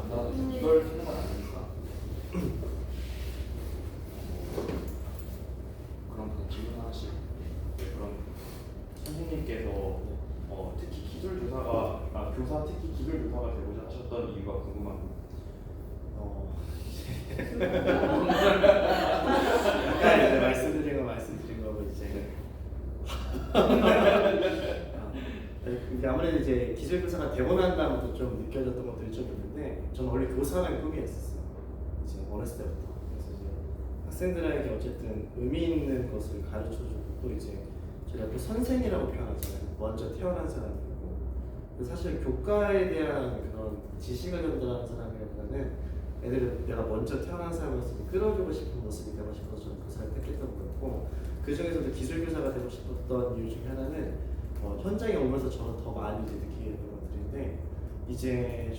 간다는 이걸 생각을 안 하니까 그럼 그 질문 하나씩. 그럼 선생님께서 특히 교사 특히 기술 교사가 되고자 하셨던 이유가 궁금합니다. 아까 이제 말씀드린 거고 이제 그러니까 아무래도 이제 기술 교사가 되고 난 다음부터 좀 느껴졌던 것들이 좀 있는데 저는 원래 교사라는 꿈이었었어요. 이제 어렸을 때부터. 그래서 이제 학생들에게 어쨌든 의미 있는 것을 가르쳐주고 또 이제 저희가 또 선생이라고 표현하잖아요. 먼저 태어난 사람이고 사실 교과에 대한 그런 지식을 전달하는 사람이라기보다는 애들을 내가 먼저 태어난 사람으로서 끌어주고 싶은 모습이 되고 싶어서 저는 교사를 택했던 거였고 그 중에서도 기술 교사가 되고 싶었던 이유 중에 하나는 현장에 오면서 저는 더 많이 이제 느끼게 되는 것들인데 이제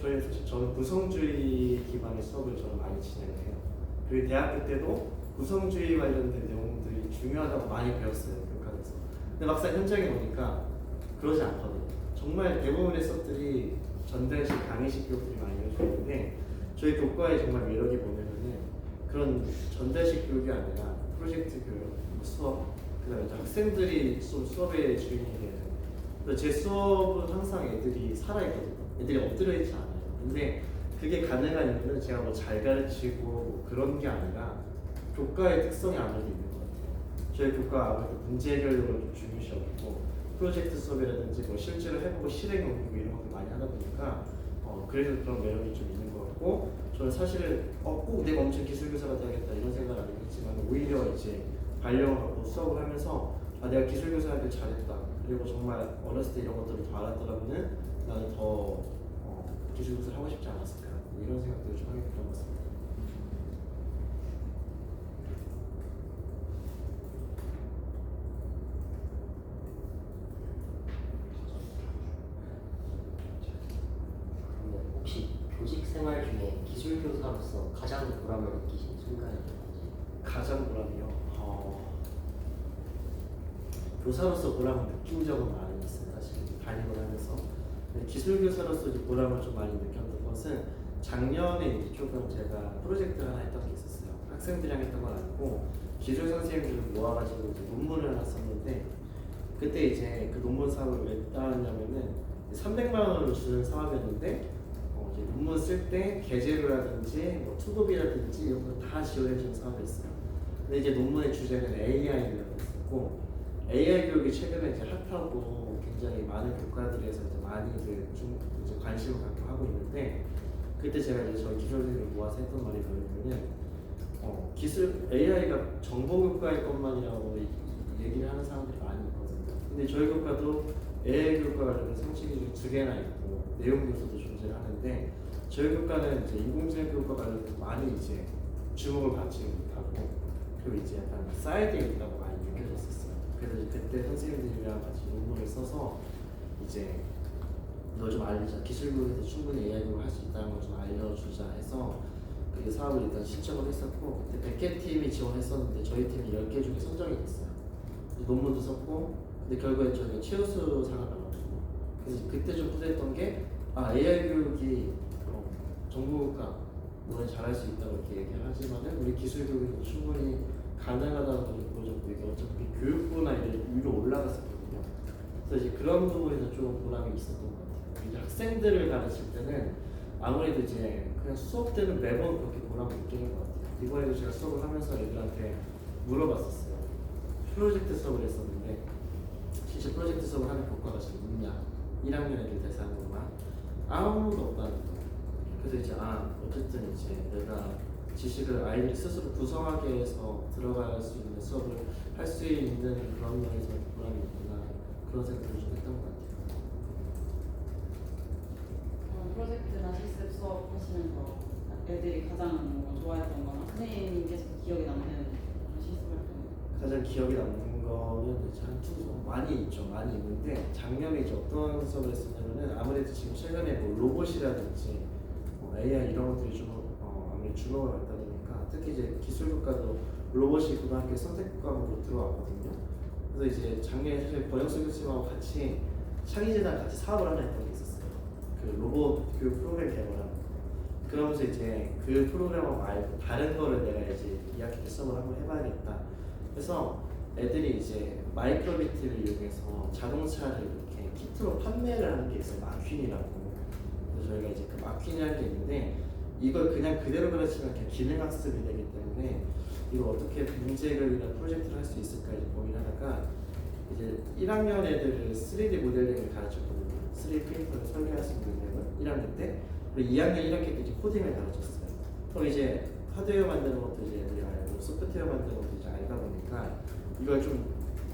저는 구성주의 기반의 수업을 저는 많이 진행을 해요. 그리고 대학교 때도 구성주의 관련된 내용들이 중요하다고 많이 배웠어요. 교과에서. 근데 막상 현장에 오니까 그러지 않거든요. 정말 대부분의 수업들이 전달식, 강의식 교육들이 많이 이루어져 있는데 저희 교과의 정말 매력이 뭐냐면은 그런 전달식 교육이 아니라 프로젝트 교육, 수업, 그다음에 학생들이 수업의 주인이 되는. 제 수업은 항상 애들이 살아있거든요. 애들이 엎드려 있지 않아요. 근데 그게 가능한 이유는 제가 뭐 잘 가르치고 뭐 그런 게 아니라 교과의 특성이 아무래도 있는 것 같아요. 저희 교과 아무래도 문제 해결력을 좀 중요시하고 프로젝트 수업이라든지 뭐 실제로 해보고 실행 연구 이런 것들 많이 하다 보니까 그래서 그런 매력이 좀 있는 것 같고 저는 사실은 꼭 내가 엄청 기술 교사가 돼야겠다 이런 생각을 안 했지만 오히려 이제 발령을 받고 수업을 하면서 내가 기술 교사한테 잘했다 그리고 정말 어렸을 때 이런 것들을 더 알았더라면은 나는 더 기술 교사를 하고 싶지 않았을까 이런 생각들을 좀 하게 됐던 것 같습니다. 혹시 교직 생활 중에 기술 교사로서 가장 보람을 느끼신 순간이 있는지? 가장 보람이요? 교사로서 보람을 느낀 적은 많이 있어요. 사실 담임을 하면서 기술 교사로서 보람을 좀 많이 느꼈던 것은 작년에 이제 조금 제가 프로젝트를 하나 했던 게 있었어요. 학생들이랑 했던 건 아니고 기술 선생님들을 모아가지고 이제 논문을 하나 썼는데 그때 이제 그 논문 사업을 왜 따왔냐면은 300만 원을 주는 사업이었는데 이제 논문 쓸 때 계제료라든지 뭐 투급이라든지 이런 거 다 지원해주는 사업이었어요. 근데 이제 논문의 주제는 AI라고 했었고 AI 교육이 최근에 이제 핫하고 굉장히 많은 교과들에서 이제 많이 이제 관심을 갖고 하고 있는데 그때 제가 이제 저희 기술 선생님을 모아서 했던 말이 뭐냐면은 기술 AI가 정보 교과일 것만이라고 얘기를 하는 사람들이 많이 있거든요. 근데 저희 교과도 AI 교과 관련된 상식 기준이 2개나 있고 내용 요소도 존재를 하는데 저희 교과는 이제 인공지능 교과 관련해서 많이 이제 주목을 받지 못하고 그리고 이제 약간 사이드에 있다고 많이 느껴졌었어요. 그래서 이제 그때 선생님들이랑 같이 논문을 써서 이제 너 좀 알리자. 기술 교육에서 충분히 AI 교육을 할 수 있다는 걸 좀 알려주자 해서 그 사업을 일단 신청을 했었고 그때 100개 팀이 지원했었는데 저희 팀이 10개 중에 선정이 됐어요. 논문도 썼고 근데 결국에 저희가 최우수상을 받았거든요. 그래서 그때 좀 뿌듯했던 게 AI 교육이 정보가 물론 잘할 수 있다고 이렇게 얘기를 하지만은 우리 기술 교육에서 충분히 가능하다는 걸 보여줬고 이게 어차피 교육부나 이런 위로 올라갔었거든요. 그래서 이제 그런 부분에서 좀 보람이 있었던 것 같아요. 이제 학생들을 가르칠 때는 아무래도 이제 그냥 수업 때는 매번 그렇게 보람을 느끼는 것 같아요. 이번에도 제가 수업을 하면서 애들한테 물어봤었어요. 프로젝트 수업을 했었는데 실제 프로젝트 수업을 하는 교과가 지금 있냐? 1학년 애들 대상으로만 아무도 없다는 거예요. 그래서 이제 어쨌든 이제 내가 지식을 아이들이 스스로 구성하게 해서 들어갈 수 있는 수업을 할 수 있는 그런 면에서 보람이 있구나 그런 생각을 좀 했던 것 같아요. 프로젝트나 실습 수업 하시면서 애들이 가장 좋아했던 거나 선생님께서 기억에 남는 실습을 가장 기억에 남는 거는 이제 많이 있죠. 많이 있는데 작년에 이제 어떤 수업을 했었냐면은 아무래도 지금 최근에 뭐 로봇이라든지 AI 이런 것들이 좀 아무래도 주목을 받다 보니까 특히 이제 기술교과도 로봇이 고등학교 선택 과목으로 들어왔거든요. 그래서 이제 작년에 사실 권영수 교수님하고 같이 창의재단 같이 사업을 하나 했던 게 있었어요. 그 로봇 교육 프로그램 개발하는 그 그러면서 이제 그 프로그래머 말고 다른 거를 내가 이제 2학기 때 수업을 한번 해봐야겠다. 그래서 애들이 이제 마이크로비트를 이용해서 자동차를 이렇게 키트로 판매를 하는 게 있어요. 마퀸이라고. 그래서 저희가 이제 그 마퀸이라는 게 있는데 이걸 그냥 그대로 가르치면 그냥 기능 학습이 되기 때문에 이걸 어떻게 문제를 프로젝트를 할 수 있을까 이제 고민하다가 이제 1학년 애들을 3D 모델링을 가르쳤거든요. 3D 프린터를 설계할 수 있는 능력을 1학년 때. 그리고 2학년 1학기 때 이제 코딩을 가르쳤어요. 그럼 이제 하드웨어 만드는 것도 이제 애들이 알고 소프트웨어 만드는 것도 이제 알다 보니까 이걸 좀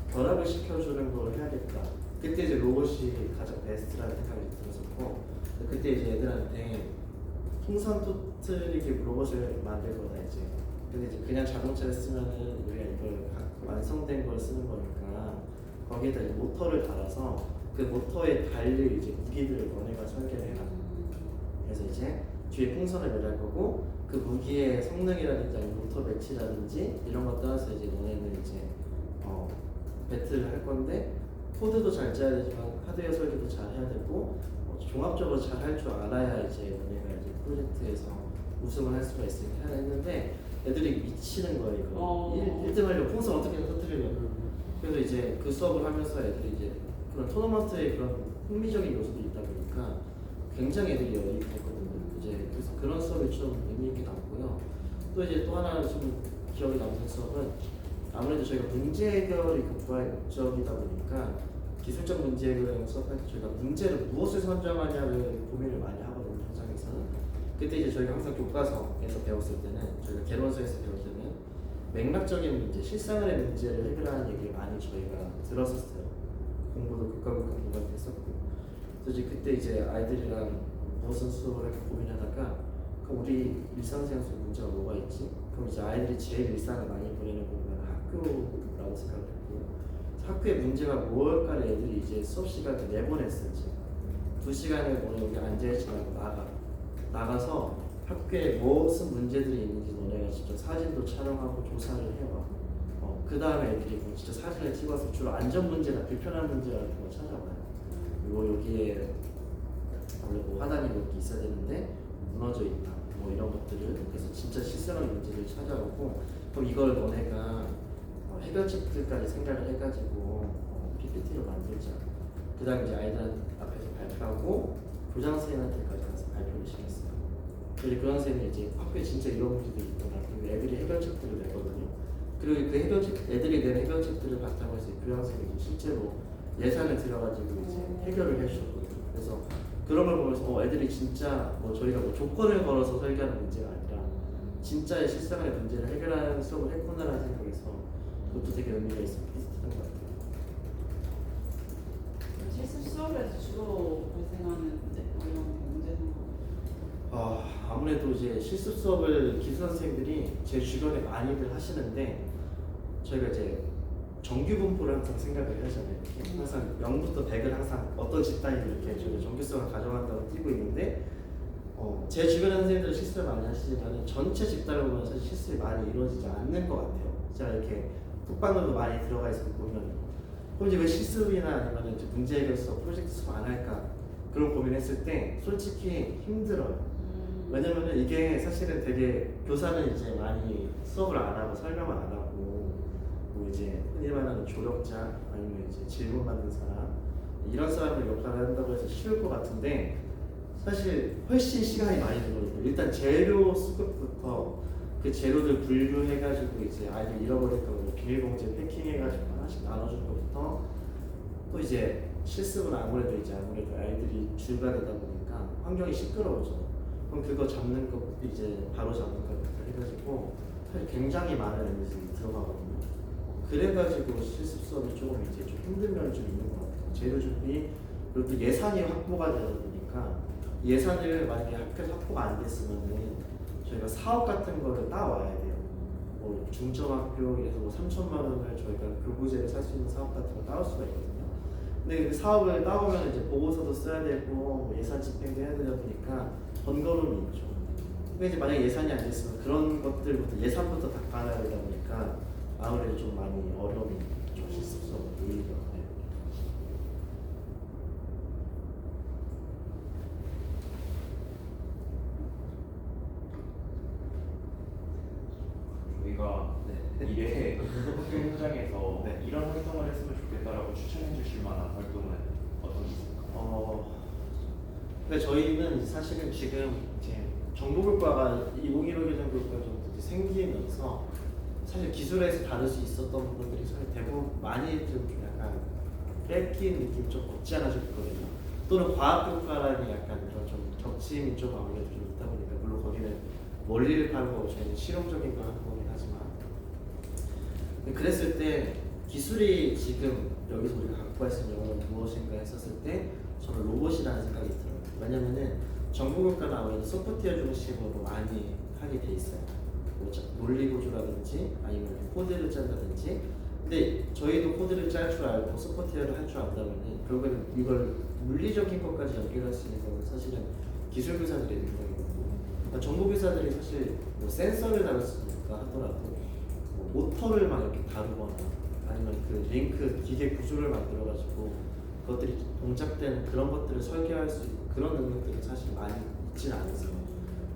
결합을 시켜주는 걸 해야겠다. 그때 이제 로봇이 가장 베스트라는 생각이 들었었고 그때 이제 애들한테 풍선 터뜨리기 로봇을 만들 거다 이제. 근데 이제 그냥 자동차를 쓰면은 우리가 이걸 완성된 걸 쓰는 거니까 거기에다 이제 모터를 달아서 그 모터에 달릴 이제 무기들을 너네가 설계를 해라. 그래서 이제 뒤에 풍선을 매달 거고 그 무기의 성능이라든지 아니면 모터 배치라든지 이런 것 따라서 이제 너네는 이제 배틀을 할 건데 코드도 잘 짜야 되지만 하드웨어 설계도 잘 해야 되고 종합적으로 잘 할 줄 알아야 이제 너네가 이제 프로젝트에서 우승을 할 수가 있으니까 했는데 애들이 미치는 거예요 이거. 1등 하려고 풍선 어떻게 터뜨리려고. 그래서 이제 그 수업을 하면서 애들이 이제 그런 토너먼트의 그런 흥미적인 요소도 있다 보니까 굉장히 애들이 열입했거든요. 이제 그래서 그런 수업이 좀 의미 있게 남고요. 또 이제 또 하나 좀 기억에 남는 수업은 아무래도 저희가 문제 해결이 교과의 목적이다 보니까 기술적 문제 해결을 수업할 때 저희가 문제를 무엇을 선정하냐를 고민을 많이 하거든요. 현장에서는. 그때 이제 저희가 항상 교과서에서 배웠을 때는 저희가 개론서에서 배울 때는 맥락적인 문제, 실생활의 문제를 해결하는 얘기를 많이 저희가 들었었어요. 공부도 교과목과 공부했었고. 그래서 이제 그때 이제 아이들이랑 무슨 수업을 할까 고민하다가 그럼 우리 일상생활 속 문제가 뭐가 있지? 그럼 이제 아이들이 제일 일상을 많이 보내는 공간은 학교라고 생각을 했고 학교의 문제가 뭘까를 애들이 이제 수업 시간에 내보냈었지. 2시간을 오늘 여기 앉아있지 말고 나가서 학교에 무슨 문제들이 있는지 너네가 직접 사진도 촬영하고 조사를 해봐. 그 다음에 애들이 뭐 진짜 사진을 찍어서 주로 안전 문제나 불편한 문제 같은 거 찾아봐요. 그리고 여기에 원래 뭐 하단이 이렇게 있어야 되는데 무너져 있다. 뭐 이런 것들을 그래서 진짜 실생활 문제를 찾아오고 그럼 이걸 너네가 해결책들까지 생각을 해가지고 PPT로 만들자. 그 다음에 이제 아이들 앞에서 발표하고 교장 선생님한테까지 가서 발표를 시켰어요. 그리고 교장 선생님이 이제 학교에 진짜 이런 문제들이 있구나. 그리고 애들이 해결책들을 내거든요. 그리고 그 해결책, 애들이 낸 해결책들을 바탕으로 해서 교장 선생님이 실제로 예산을 들여가지고 이제 해결을 해주셨거든요. 그래서 그런 걸 보면서 애들이 진짜 뭐 저희가 뭐 조건을 걸어서 설계하는 문제가 아니라 진짜의 실생활의 문제를 해결하는 수업을 했구나라는 생각에서 그것도 되게 의미가 있었던 것 같아요. 실습 수업에서 주로 발생하는 어려운 문제 상황. 아무래도 이제 실습 수업을 기술 선생님들이 제 주변에 많이들 하시는데 저희가 이제 정규 분포를 항상 생각을 하잖아요. 항상 0부터 100을 항상 어떤 집단이 이렇게 저희 정규성을 가져간다고 띄고 있는데 제 주변의 선생님들은 실습을 많이 하시지만 전체 집단을 보면 사실 실습이 많이 이루어지지 않는 것 같아요. 제가 이렇게 톡방으로 많이 들어가 있어서 보면 그럼 이제 왜 실습이나 아니면 이제 문제 해결 수업, 프로젝트 수업 안 할까 그런 고민했을 때 솔직히 힘들어요. 왜냐면은 이게 사실은 되게 교사는 이제 많이 수업을 안 하고 설명을 안 하고 뭐 이제 흔히 말하는 조력자 아니면 이제 질문 받는 사람 이런 사람을 역할을 한다고 해서 쉬울 것 같은데 사실 훨씬 시간이 많이 들거든요. 일단 재료 수급부터 그 재료들 분류해가지고 이제 아이들 잃어버릴까 봐 비닐봉지에 패킹해가지고 하나씩 나눠주는 것부터 또 이제 실습은 아무래도 아이들이 주가 되다 보니까 환경이 시끄러워져. 그럼 그거 잡는 것 이제 바로 잡는 것부터 해가지고 사실 굉장히 많은 에너지 들어가거든요. 그래가지고 실습 수업이 조금 이제 좀 힘든 면이 좀 있는 것 같아요. 재료 준비 그리고 또 예산이 확보가 되다 보니까 예산을 만약에 학교에서 확보가 안 됐으면은 저희가 사업 같은 거를 따와야 돼요. 뭐 중점학교에서 뭐 3천만 원을 저희가 교부제를 살 수 있는 사업 같은 걸 따올 수가 있거든요. 근데 그 사업을 따오면 이제 보고서도 써야 되고 뭐 예산 집행도 해야 되다 보니까 번거로움이 있죠. 근데 이제 만약에 예산이 안 됐으면 그런 것들부터 예산부터 다 깔아야 되다 보니까 아무래도 좀 많이 어려움이 좀 실습 수업 오히려. 이유가 네. 미래에 학교 현장에서 네. 이런 활동을 했으면 좋겠다라고 추천해 주실 만한 활동은 어떤 게 있을까요? 근데 저희는 사실은 지금 이제 정보교과가 2015 교정교육과 정도 이제 생기면서 사실 기술에서 다룰 수 있었던 부분들이 사실 대부분 많이 좀 약간 뺏긴 느낌이 좀 없지 않아 좀 있거든요. 또는 과학교과라는 약간 그런 좀 겹침이 좀 아무래도 좀 있다 보니까 물론 거기는 원리를 파는 거고 저희는 실용적인 걸 하는 거긴 하지만 근데 그랬을 때 기술이 지금 여기서 우리가 갖고 있는 영어는 무엇인가 했었을 때 저는 로봇이라는 생각이 들어요. 왜냐면은 정보교과는 아무래도 소프트웨어 중심으로 많이 하게 돼 있어요. 뭐 논리구조라든지 아니면 코드를 짠다든지. 근데 저희도 코드를 짤 줄 알고 소프트웨어를 할 줄 안다면은 결국에는 이걸 물리적인 것까지 연결할 수 있는 건 사실은 기술교사들의 능력이거든요. 그러니까 정보교사들이 사실 뭐 센서를 다뤘으니까 하더라도 뭐 모터를 막 이렇게 다루거나 아니면 그 링크 기계 구조를 만들어가지고 그것들이 동작되는 그런 것들을 설계할 수 있고 그런 능력들이 사실 많이 있지는 않으세요.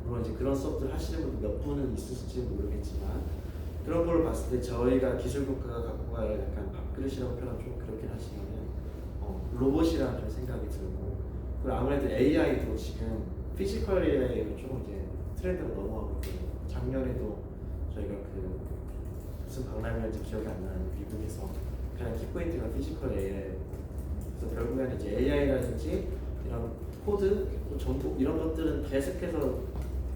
물론 이제 그런 수업들 하시는 분 몇 분은 있으실지 모르겠지만 그런 걸 봤을 때 저희가 기술교과가 갖고 갈 약간 밥그릇이라고 표현하면 좀 그렇긴 하지만은 로봇이라는 좀 생각이 들고 그리고 아무래도 AI도 지금 피지컬 AI로 조금 이제 트렌드가 넘어가고 있거든요. 작년에도 저희가 그 무슨 박람회인지 기억이 안 나는 미국에서 가장 키포인트가 피지컬 AI 그래서 결국에는 이제 AI라든지 이런 코드, 정보 이런 것들은 계속해서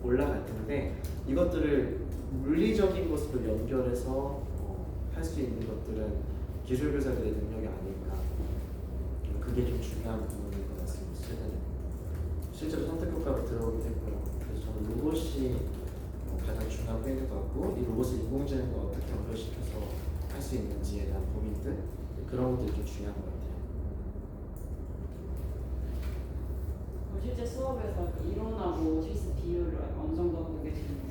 올라갈 텐데 이것들을 물리적인 것으로 연결해서 할 수 있는 것들은 기술교사들의 능력이 아닐까. 그게 좀 중요한 부분인 것 같습니다. 실제로 선택교과로 들어오기도 했고요. 그래서 저는 로봇이 가장 중요한 포인트 것 같고 이 로봇을 인공지능과 어떻게 연결시켜서 할 수 있는지에 대한 고민들 그런 것들이 좀 중요한 것 같아요. 실제 수업에서 이론하고 실습 비율을 어느 정도 하고 계시는지.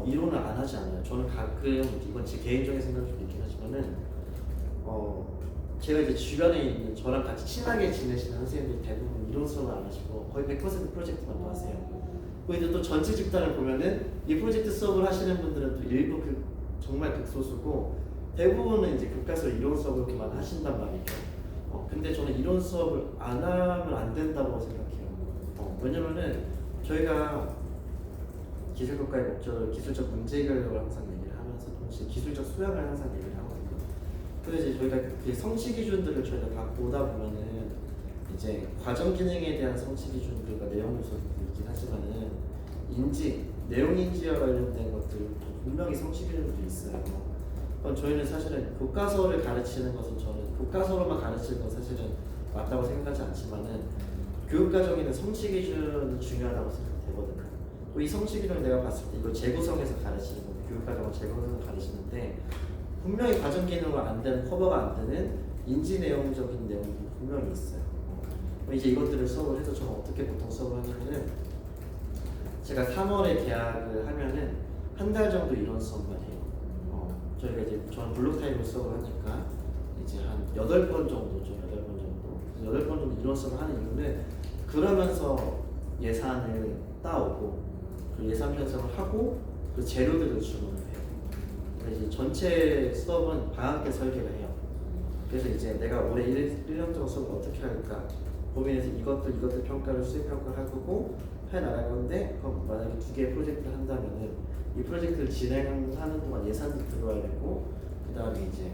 이론을 안 하지 않아요. 저는 가끔 이건 제 개인적인 생각이 좀 있긴 하지만은 제가 이제 주변에 있는 저랑 같이 친하게 지내시는 선생님들 대부분 이론 수업을 안 하시고 거의 100% 프로젝트만 또 하세요. 그리고 또 전체 집단을 보면은 이 프로젝트 수업을 하시는 분들은 또 일부 정말 극소수고 대부분은 이제 교과서 이론 수업을 그만 하신단 말이죠. 근데 저는 이론 수업을 안 하면 안 된다고 생각해요. 왜냐면은 저희가 기술교과의 목적을 기술적 문제 해결력을 항상 얘기를 하면서 동시에 기술적 수양을 항상 얘기를 하거든요. 그래서 이제 저희가 그 성취 기준들을 저희가 다 보다 보면은 이제 과정 기능에 대한 성취 기준들과 내용 요소들도 있긴 하지만은 인지, 내용 인지와 관련된 것들은 분명히 성취 기준들도 있어요. 그럼 저희는 사실은 교과서를 가르치는 것은 저는 교과서로만 가르치는 건 사실은 맞다고 생각하지 않지만은 교육과정에는 성취 기준이 중요하다고 생각되거든요. 또 이 성취 기준을 내가 봤을 때 이걸 재구성해서 가르치는 건 교육과정을 재구성해서 가르치는데 분명히 과정 기능으로 안 되는 커버가 안 되는 인지 내용적인 내용이 분명히 있어요. 이제 이것들을 수업을 해서 저는 어떻게 보통 수업을 하냐면은 제가 3월에 계약을 하면은 한 달 정도 이런 수업만 해요. 저희가 이제 저는 블록타임으로 수업을 하니까 이제 한 8번 정도 좀 8번 정도 8번 정도 이런 수업을 하는 이유는 그러면서 예산을 따오고 그 예산 편성을 하고 그 재료들을 주문을 해요. 그래서 이제 전체 수업은 방학 때 설계를 해요. 그래서 이제 내가 올해 1년 동안 수업을 어떻게 할까 고민해서 이것들 평가를 수행 평가를 하고 해 나갈 건데 그럼 만약에 2개의 프로젝트를 한다면은 이 프로젝트를 진행하는 동안 예산도 들어와야 되고 그 다음에 이제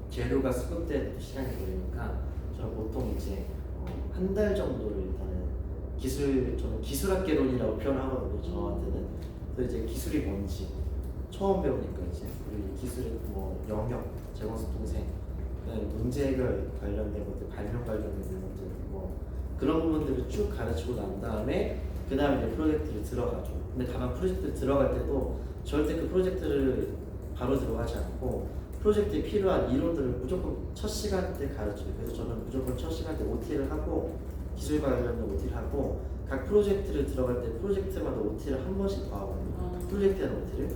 재료가 수급될 시간이 걸리니까 저는 보통 이제 한 달 정도를 일단은 저는 기술학개론이라고 표현하거든요. 저한테는. 그래서 이제 기술이 뭔지 처음 배우니까 이제 그리고 이 기술의 뭐 영역, 제공성 동생, 그다음에 문제 해결 관련된 것들, 발명 관련된 것들 뭐 그런 부분들을 쭉 가르치고 난 다음에 그 다음에 이제 프로젝트를 들어가죠. 근데 다만 프로젝트 들어갈 때도 절대 그 프로젝트를 바로 들어가지 않고 프로젝트에 필요한 이론들을 무조건 첫 시간 때 가르쳐요. 그래서 저는 무조건 첫 시간 때 OT를 하고 기술 관련된 OT를 하고 각 프로젝트를 들어갈 때 프로젝트마다 OT를 한 번씩 더 하거든요. 프로젝트에 대한 OT를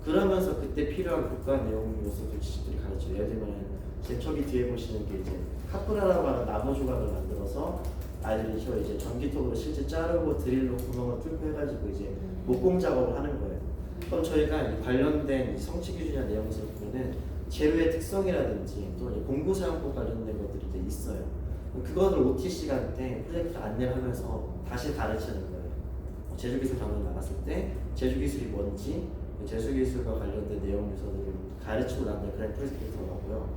그러면서 그때 필요한 교과 내용 요소들 지식들을 가르쳐요. 예를 들면 지금 저기 뒤에 보시는 게 이제 카프라라고 하는 나무 조각을 만들어서 아이들이 이제 전기톱으로 실제 자르고 드릴로 구멍을 뚫고 해가지고 이제 목공 작업을 하는 거예요. 그럼 저희가 이 관련된 이 성취 기준이나 내용에서 보면은 재료의 특성이라든지 또 이제 공구 사용법 관련된 것들이 이제 있어요. 그거를 OT 시간 때 프로젝트 안내를 하면서 다시 가르치는 거예요. 제조기술 강연 나갔을 때 제조기술이 뭔지 제조기술과 관련된 내용 요소들을 가르치고 난 다음에 그런 프로젝트에 들어가고요.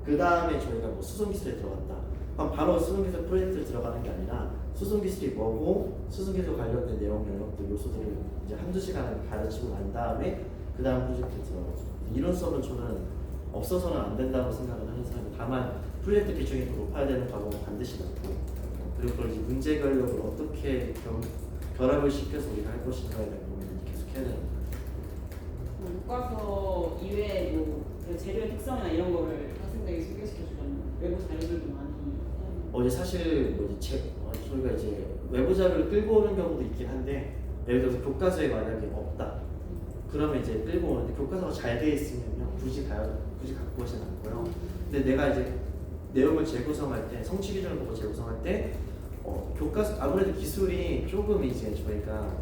그 다음에 저희가 뭐 수송기술에 들어갔다. 그럼 바로 수송기술 프로젝트에 들어가는 게 아니라 수송기술이 뭐고 수송기술 관련된 내용 영역들 요소들을 이제 한두 시간을 가르치고 난 다음에 그 다음 프로젝트에 들어가죠. 이런 수업은 저는 없어서는 안 된다고 생각을 하는 사람이 다만 프로젝트 비중이 더 높아야 되는 과목은 반드시 높고 그리고 그걸 이제 문제 결력을 어떻게 결합을 시켜서 우리가 할 것인가에 대한 고민을 계속 해야 되는 거예요. 교과서 이외에 뭐그 재료의 특성이나 이런 거를 학생들에게 소개시켜 주려면 외부 자료들도 많이 이제 사실 뭐 이제 저희가 이제 외부 자료를 끌고 오는 경우도 있긴 한데 예를 들어서 교과서에 만약에 없다 그러면 이제 끌고 오는데 교과서가 잘 돼 있으면요 굳이 갖고 오진 않고요. 근데 내가 이제 내용을 재구성할 때 성취 기준을 보고 재구성할 때 교과서 아무래도 기술이 조금 이제 저희가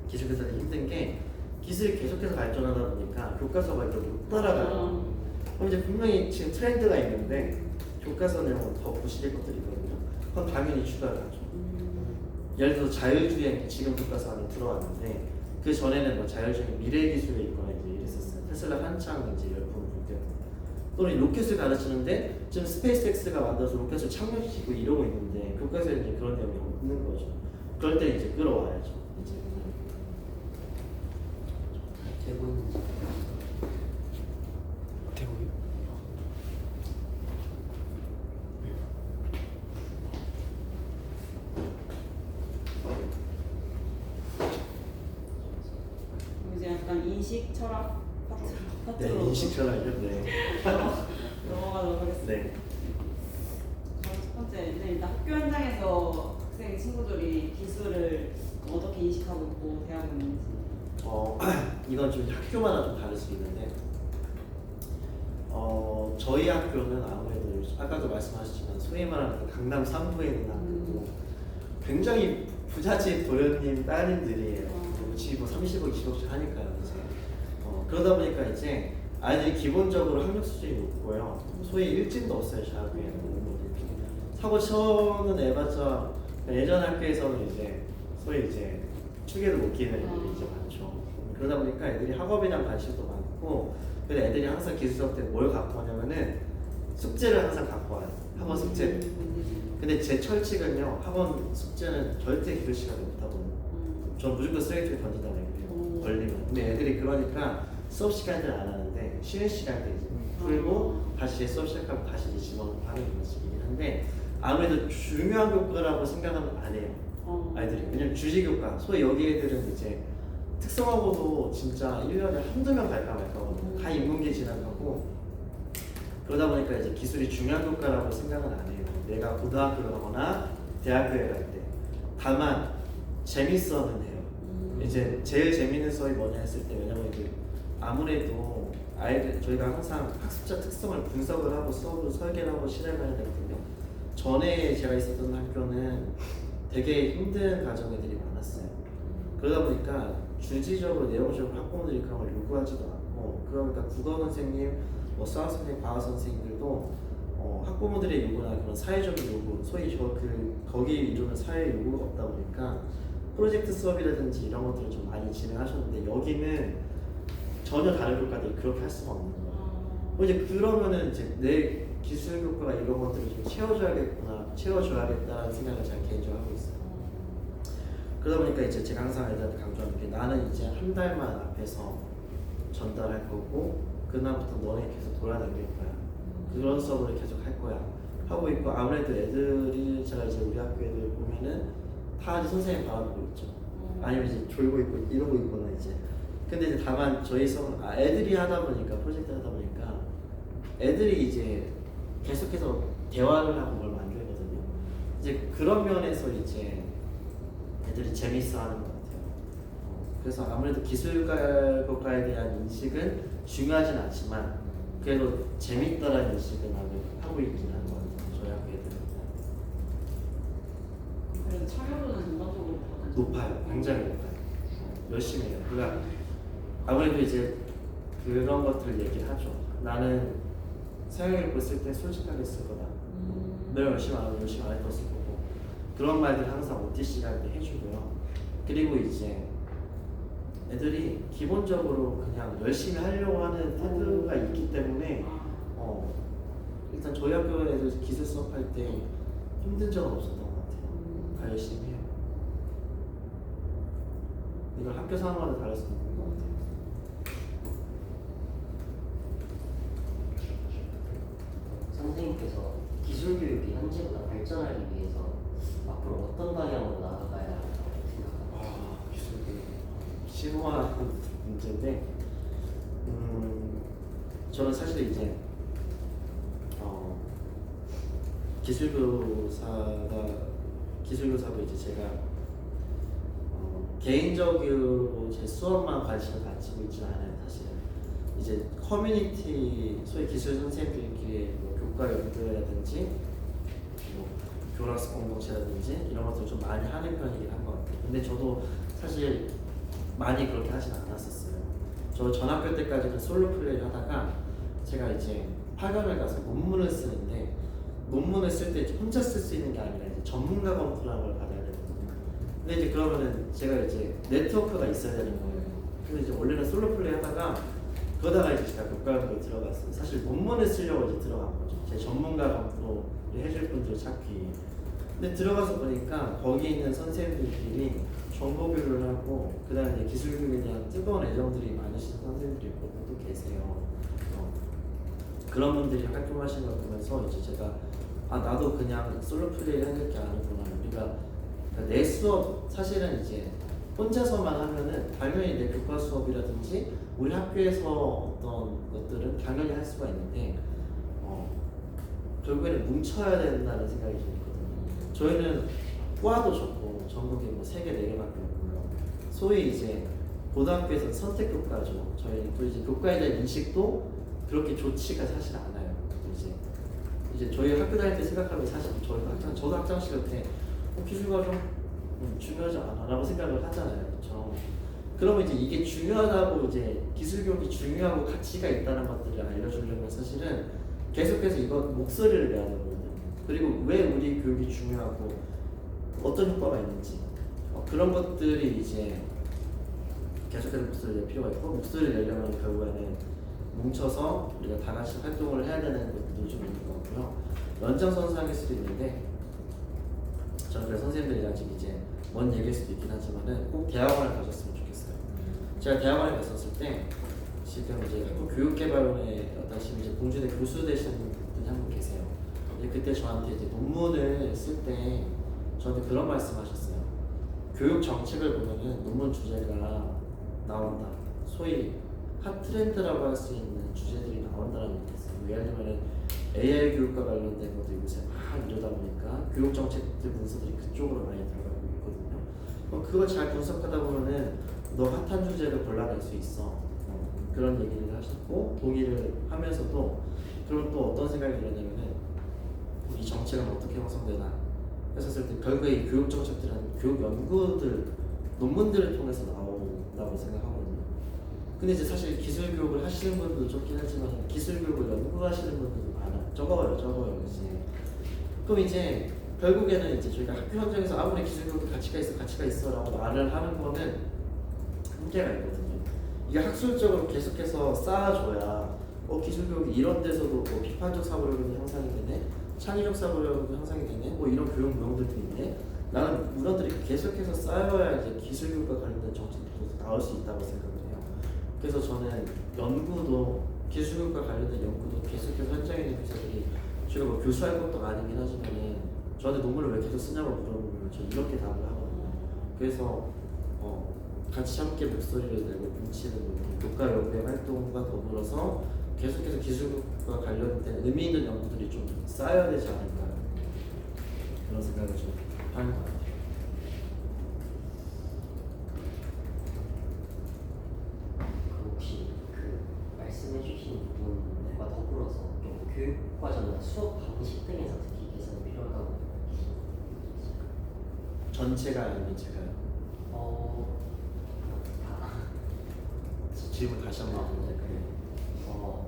기술교사들이 힘든 게 기술이 계속해서 발전하다 보니까 교과서가 이걸 못 따라가요. 그럼 이제 분명히 지금 트렌드가 있는데 교과서 내용은 더 부실할 것들이 있거든요. 그럼 당연히 추가를 하죠. 예를 들어서 자율주행 지금 교과서 안에 들어왔는데 그 전에는 뭐 자율주행 미래 기술에 있거나 이제 이랬었어요. 테슬라 한창 이제 열풍을 불 때. 또는 로켓을 가르치는데 지금 스페이스X가 만들어서 로켓을 착륙시키고 이러고 있는데 교과서에 이제 그런 내용이 없는 거죠. 그럴 때 이제 끌어와야죠. 이제 되고 있는지. 이제 약간 인식 철학 파트로 네 인식 철학이요. 네. 넘어가도록 하겠습니다. 네. 첫 번째는 일단 학교 현장에서 학생 친구들이 기술을 어떻게 인식하고 있고 대하고 있는지. 이건 좀 학교마다 좀 다를 수 있는데 저희 학교는 아무래도 아까도 말씀하셨지만 소위 말하는 그 강남 3부에 있는 학교고 굉장히 부잣집 도련님 따님들이에요. 집이 뭐 30억, 20억씩 하니까요. 이제. 그러다 보니까 이제 아이들이 기본적으로 학력 수준이 높고요. 소위 일진도 없어요. 저 학교에는. 사고 쳐는 애봤자 예전 학교에서는 이제 소위 이제 축에도 못 끼는 애들이 이제 많죠. 그러다 보니까 애들이 학업에 대한 관심도 많고 그래서 애들이 항상 기술 수업 때 뭘 갖고 오냐면은 숙제를 항상 갖고 와요. 학원 숙제를. 근데 제 철칙은요. 학원 숙제는 절대 기술 시간에 못 하거든요. 저는 무조건 쓰레기통에 던진다고 해요. 걸리면. 근데 애들이 그러니까 수업 시간 때는 안 하는데 쉬는 시간 때 이제 풀고 다시 수업 시작하면 다시 이제 집어넣고 하는 그런 식이긴 한데 아무래도 중요한 교과라고 생각하면 안 해요. 아이들이. 왜냐면 주제교과. 소위 여기 애들은 이제 특성화고도 진짜 1년에 한두 명 갈까 말까거든요. 다 인문계 지나가고 그러다 보니까 이제 기술이 중요한 교과라고 생각은 안 해요. 내가 고등학교를 가거나 대학교에 갈 때. 다만 재밌어는 해요. 이제 제일 재밌는 수업이 뭐냐 했을 때 왜냐면 이제 아무래도 아이들 저희가 항상 학습자 특성을 분석을 하고 수업을 설계를 하고 실행을 해야 되거든요. 전에 제가 있었던 학교는 되게 힘든 가정 애들이 많았어요. 그러다 보니까 주지적으로 내용적으로 학부모들이 그런 걸 요구하지도 않고 그러니까 국어 선생님, 뭐 수학 선생님, 과학 선생님들도 학부모들의 요구나 그런 사회적인 요구, 소위 거기 이루는 사회 요구가 없다 보니까 프로젝트 수업이라든지 이런 것들을 좀 많이 진행하셨는데 여기는 전혀 다른 교과들이 그렇게 할 수가 없는 거예요. 이제 그러면은 이제 내 기술 교과가 이런 것들을 좀 채워줘야겠다는 생각을 제가 개인적으로 하고 있어요. 그러다 보니까 이제 제가 항상 애들한테 강조하는 게 나는 이제 한 달만 앞에서 전달할 거고 그다음부터 너네 계속 돌아다닐 거야. 그런 수업을 계속 할 거야. 하고 있고 아무래도 애들이 제가 이제 우리 학교 애들 보면은 다 이제 선생님 바라보고 있죠. 아니면 이제 졸고 있고 이러고 있거나 이제. 근데 이제 다만 저희 수업은 애들이 하다 보니까 프로젝트 하다 보니까 애들이 이제 계속해서 대화를 하고 뭘 만들거든요. 이제 그런 면에서 이제 애들이 재밌어하는 것 같아요. 그래서 아무래도 기술과에 대한 인식은 중요하진 않지만 그래도 재밌다라는 인식은 하고 있긴 한 것 같아요. 저희 학교 애들은. 그래도 참여도는 전반적으로 높아요. 굉장히 높아요. 열심히 해요. 그러니까 아무래도 이제 그런 것들 얘기를 하죠. 나는 생활기록부 쓸 때 솔직하게 쓸 거다. 내가 열심히 안 하고 열심히 안 했던 쓸 거고 그런 말들 항상 OTC 할 때 해주고요. 그리고 이제 애들이 기본적으로 그냥 열심히 하려고 하는 태도가 있기 때문에 일단 저희 학교 애들 기술 수업할 때 힘든 적은 없었던 것 같아요. 다 열심히 해요. 이건 학교 상황마다 다를 수 있는 것 같아요. 선생님께서 기술 교육이 현재보다 발전하기 위해서 앞으로 어떤 방향으로 나아가야 한다고 생각합니까? 기술이 심오한 문제인데, 저는 사실 이제 기술교사고 이제 제가 개인적으로 제 수업만 관심을 가지고 있지는 않아요. 사실은 이제 커뮤니티 소위 기술 선생님들끼리 뭐 교과 연구라든지 뭐 교락스 공동체라든지 이런 것들을 좀 많이 하는 편이긴 한 것 같아요. 근데 저도 사실 많이 그렇게 하진 않았었어요. 저 전학교 때까지는 솔로 플레이를 하다가 제가 이제 8강을 가서 논문을 쓰는데 논문을 쓸 때 혼자 쓸 수 있는 게 아니라 이제 전문가 검토라는 걸 받아야 되거든요. 근데 이제 그러면은 제가 이제 네트워크가 있어야 되는 거예요. 그래서 이제 원래는 솔로 플레이 하다가 그러다가 이제 제가 교과학부에 들어갔어요. 사실 논문을 쓰려고 이제 들어간 거죠. 제 전문가 검토를 해줄 분들 찾기. 근데 들어가서 보니까 거기 있는 선생님들끼리 정보 교류를 하고 그다음에 기술 교육에 대한 뜨거운 애정들이 많으신 선생님들이 또 계세요. 그런 분들이 활동하시는 걸 보면서 이제 제가 나도 그냥 솔로 플레이 해야 될 게 아니구나. 우리가 내 수업 사실은 이제 혼자서만 하면은 당연히 내 교과 수업이라든지 우리 학교에서 어떤 것들은 당연히 할 수가 있는데 결국에는 뭉쳐야 된다는 생각이 좀 있거든요. 저희는 과도 좋고 전국에 뭐 3개, 4개밖에 없고요. 소위 이제 고등학교에서 선택교과죠. 저희 또 이제 교과에 대한 인식도 그렇게 좋지가 사실 않아요. 이제 저희 학교 다닐 때 생각하면 사실 저도 학창 시절 때 기술과 좀 중요하지 않아라고 생각을 하잖아요. 그렇죠? 그러면 이제 이게 중요하다고 이제 기술 교육이 중요하고 가치가 있다는 것들을 알려주려면 사실은 계속해서 이거 목소리를 내야 되거든요. 그리고 왜 우리 교육이 중요하고 어떤 효과가 있는지 그런 것들이 이제 계속해서 목소리를 낼 필요가 있고 목소리를 내려면 결국에는 뭉쳐서 우리가 다 같이 활동을 해야 되는 것들이 좀 있는 것 같고요. 연장선상일 수도 있는데 저는 그래서 선생님들이랑 지금 이제 먼 얘기일 수도 있긴 하지만은 꼭 대학원을 가셨으면 좋겠어요. 제가 대학원에 갔었을 때 지금 이제 한국교육개발원에 다시 이제 공주대 교수 되시는 분이 한 분 계세요. 근데 그때 저한테 이제 논문을 쓸 때 저한테 그런 말씀하셨어요. 교육 정책을 보면은 논문 주제가 나온다. 소위 핫 트렌드라고 할 수 있는 주제들이 나온다는 얘기가 있어요. 예를 들면 AI 교육과 관련된 것도 요새 막 이러다 보니까 교육 정책들 문서들이 그쪽으로 많이 들어가고 있거든요. 그걸 잘 분석하다 보면은 너 핫한 주제를 골라낼 수 있어. 그런 얘기를 하셨고 동의를 하면서도 그리고 또 어떤 생각이 들었냐면은 이 정책은 어떻게 형성되나 했었을 때 결국에 이 교육 정책들은 교육 연구들 논문들을 통해서 나온다고 생각하거든요. 근데 이제 사실 기술 교육을 하시는 분들도 좋긴 하지만 기술 교육을 연구하시는 분들도 적어요. 이제. 그럼 이제 결국에는 이제 저희가 학교 현장에서 아무리 기술 교육이 가치가 있어라고 말을 하는 거는 한계가 있거든요. 이게 학술적으로 계속해서 쌓아줘야 기술 교육이 이런 데서도 뭐 비판적 사고력이 형성이 되네, 창의적 사고력이 형성이 되네, 뭐 이런 교육 무용들도 있네. 나는 문헌들이 계속해서 쌓여야 이제 기술 교육과 관련된 정책도 나올 수 있다고 생각을 해요. 그래서 저는 연구도 기술 교육과 관련된 연구도 계속해서 현장에 있는 교사들이 제가 뭐 교수할 것도 아니긴 하지만은 저한테 논문을 왜 계속 쓰냐고 물어보면 저 이렇게 답을 하거든요. 그래서 같이 함께 목소리를 내고 뭉치는 교과 연구의 활동과 더불어서 계속해서 기술과 관련된 의미 있는 연구들이 좀 쌓여야 되지 않을까 그런 생각을 좀 하는 것 같아요. 혹시 그 말씀해주신 부분과 더불어서 좀 교육 과정이나 수업 방식 등에서 특히 개선이 필요하다고 느끼시나요? 전체가 아니면 제가요? 질문 다시 한번 해주세요.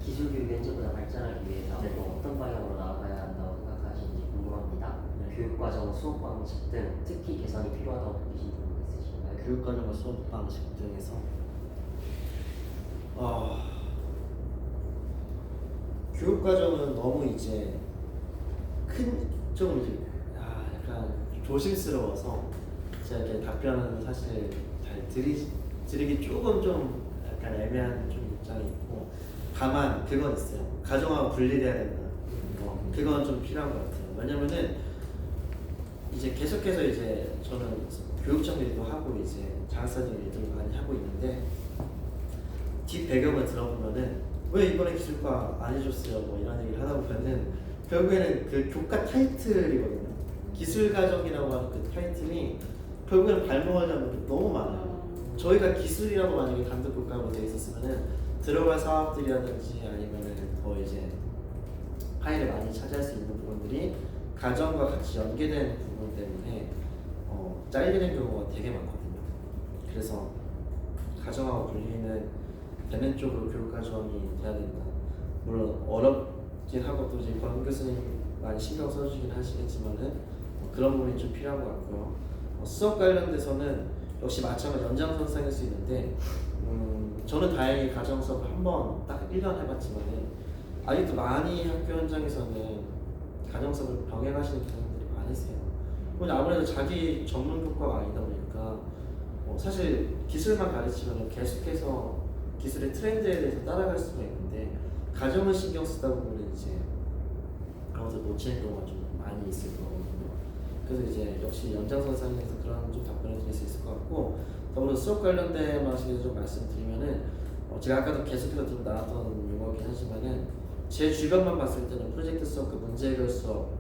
기술 교육이 현재보다 발전하기 위해서 네. 앞으로 어떤 방향으로 나아가야 한다고 생각하시는지 궁금합니다. 네. 교육과정, 수업 방식 등 특히 개선이 필요하다고 느끼시는 부분 있으신가요? 교육과정과 수업 방식 등에서 교육과정은 너무 이제 좀 이제 약간 조심스러워서 제가 이렇게 답변은 사실 잘 드리기 조금 좀 약간 애매한 좀 입장이 있고, 다만 그건 있어요. 가정하고 분리돼야 된다. 그건 좀 필요한 것 같아요. 왜냐면은 이제 계속해서 이제 저는 교육청 일도 하고 이제 장학사진 일들을 많이 하고 있는데, 뒷 배경을 들어보면은 왜 이번에 기술과 안 해줬어요 뭐 이런 얘기를 하다 보면은 결국에는 그 교과 타이틀이거든요. 기술과정이라고 하는 그 타이틀이 결국에는 발목을 잡는 게 너무 많아요. 저희가 기술이라고 만약에 단독 교과로 되어 있었으면은 들어갈 사업들이라든지 아니면은 더 이제 파일을 많이 차지할 수 있는 부분들이 가정과 같이 연계된 부분 때문에 잘리는 경우가 되게 많거든요. 그래서 가정하고 분리는 되는 쪽으로 교육과정이 돼야 된다. 물론 어렵긴 하고 또 이제 권 교수님 많이 신경 써주시긴 하시겠지만은 그런 부분이 좀 필요한 것 같고요. 수업 관련돼서는 역시 마찬가지 연장선상일 수 있는데, 저는 다행히 가정 수업 한 번 딱 1년 해봤지만은 아직도 많이 학교 현장에서는 가정 수업을 병행하시는 분들이 많으세요. 아무래도 자기 전문 교과가 아니다 보니까 사실 기술만 가르치면 계속해서 기술의 트렌드에 대해서 따라갈 수가 있는데, 가정을 신경 쓰다 보면 이제 아무래도 놓치는 경우가 좀 많이 있을 거거든요. 그래서 이제 역시 연장선상에서 그런 좀 답변을 드릴 수 있을 것 같고, 더불어 수업 관련된 방식에서 좀 말씀드리면은 제가 아까도 계속해서 좀 나왔던 용어긴 하지만은 제 주변만 봤을 때는 프로젝트 수업, 그 문제 해결 수업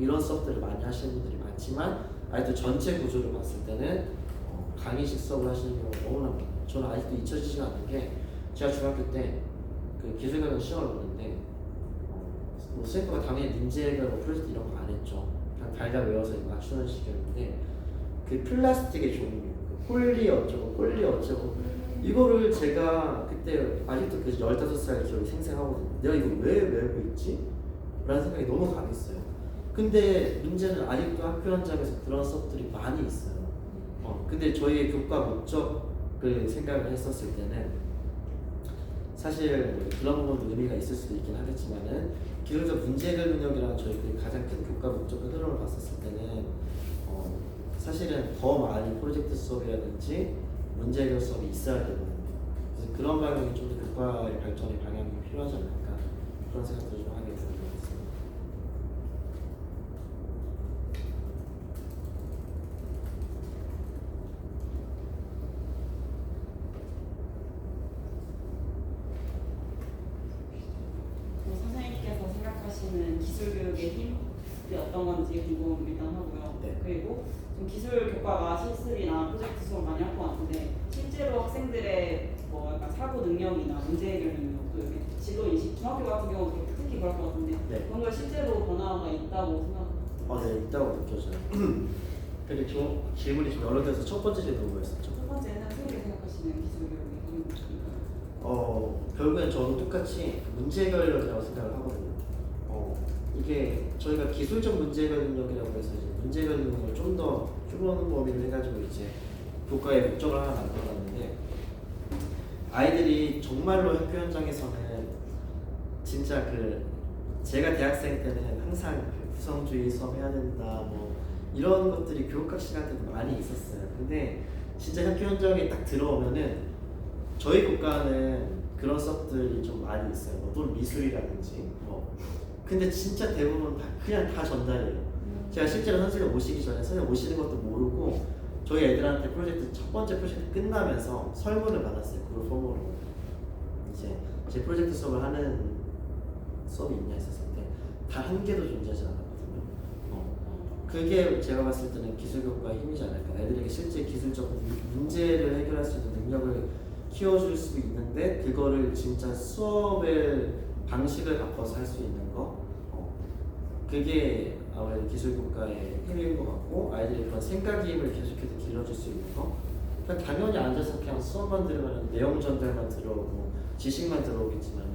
이런 수업들을 많이 하시는 분들이 많지만, 아직도 전체 구조를 봤을 때는 강의식 수업을 하시는 경우가 너무나 많아요. 저는 아직도 잊혀지지가 않는 게, 제가 중학교 때 그 기술과정 시험을 보는데 쌤과 당연히 문제 해결, 프로젝트 이런 거 안 했죠. 그냥 달달 외워서 맞추는 식이었는데, 그 플라스틱의 종류, 그 폴리 어쩌고 폴리 어쩌고, 이거를 제가 그때 아직도 그 15살 기억이 생생하거든요. 내가 이거 왜 외우고 있지? 라는 생각이 너무 강했어요. 근데 문제는 아직도 학교 현장에서 그런 수업들이 많이 있어요. 근데 저희의 교과 목적을 생각을 했었을 때는 사실 그런 부분도 의미가 있을 수도 있긴 하겠지만은, 기술적 문제 해결 능력이라는 저희 그 가장 큰 교과 목적의 흐름을 봤었을 때는 사실은 더 많이 프로젝트 수업이라든지 문제 해결 수업이 있어야 되거든요. 그래서 그런 방향이 좀 더 교과의 발전의 방향이 필요하지 않을까, 그런 생각도 좀 하게 되는 것 같습니다. 선생님께서 생각하시는 기술 교육의 힘이 어떤 건지 궁금 일단 하고요. 네. 그리고 좀 기술 교과가 실습이나 프로젝트 수업 많이 할 것 같은데, 실제로 학생들의 뭐 약간 사고 능력이나 문제 해결 능력, 또 이렇게 지도 인식, 중학교 같은 경우도 특히 그럴 것 같은데, 네. 그런 걸 실제로 변화가 있다고 생각합니다. 네, 있다고 느껴져요. 근데 질문이 좀 여러 개여서 첫 번째 질문 뭐였었죠? 첫 번째는 선생님이 생각하시는 기술 교육의 힘인가요? 결국엔 저도 똑같이 문제 해결력이라고 생각을 하거든요. 이게 저희가 기술적 문제 해결 능력이라고 해서 이제 문제 해결 능력을 좀 더 좁은 범위를 해가지고 이제 교과의 목적을 하나 만들어놨는데, 아이들이 정말로 학교 현장에서는 진짜 제가 대학생 때는 항상 구성주의 수업 해야 된다 뭐 이런 것들이 교육학 시간 때도 많이 있었어요. 근데 진짜 학교 현장에 딱 들어오면은 저희 교과는 그런 수업들이 좀 많이 있어요. 또는 미술이라든지 근데 진짜 대부분 그냥 다 전달이에요. 제가 실제로 선생님 오시기 전에 선생님 오시는 것도 모르고 저희 애들한테 첫 번째 프로젝트 끝나면서 설문을 받았어요. 그룹 폼으로. 이제 제 프로젝트 수업을 하는 수업이 있냐 했었을 때 단 한 개도 존재하지 않았거든요. 그게 제가 봤을 때는 기술교과의 힘이지 않을까. 애들에게 실제 기술적 문제를 해결할 수 있는 능력을 키워줄 수 있는데, 그거를 진짜 수업의 방식을 바꿔서 할 수 있는 거, 그게 아무래도 기술교과의 힘인 것 같고, 아이들의 그런 생각의 힘을 계속해서 길러줄 수 있는 거, 그러니까 당연히 앉아서 그냥 수업만 들으면 내용 전달만 들어오고 지식만 들어오겠지만은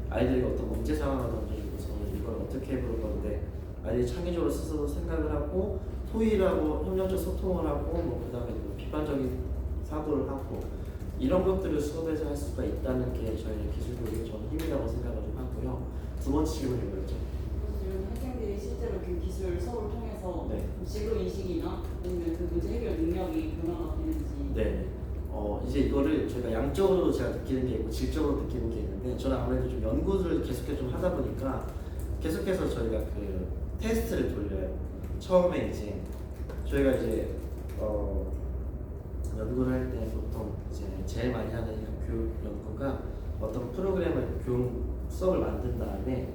아이들이 어떤 문제 상황을 던져주고서 이걸 어떻게 해볼 건데 아이들이 창의적으로 스스로 생각을 하고 토의하고 협력적 소통을 하고 뭐 그다음에 뭐 비판적인 사고를 하고 이런 것들을 수업에서 할 수가 있다는 게 저희는 기술교육의 저는 힘이라고 생각을 좀 하고요. 두 번째 질문이 뭐였죠? 그래서 학생들이 실제로 그 기술 수업을 통해서 네. 진로 인식이나 아니면 그 문제 해결 능력이 변화가 되는지. 네. 이제 이거를 저희가 양적으로 제가 느끼는 게 있고 질적으로 느끼는 게 있는데 저는 아무래도 좀 연구를 계속해서 좀 하다 보니까 계속해서 저희가 그 테스트를 돌려요. 처음에 이제 저희가 이제 연구를 할 때 보통 이제 제일 많이 하는 교육 연구가 어떤 프로그램을 교육 수업을 만든 다음에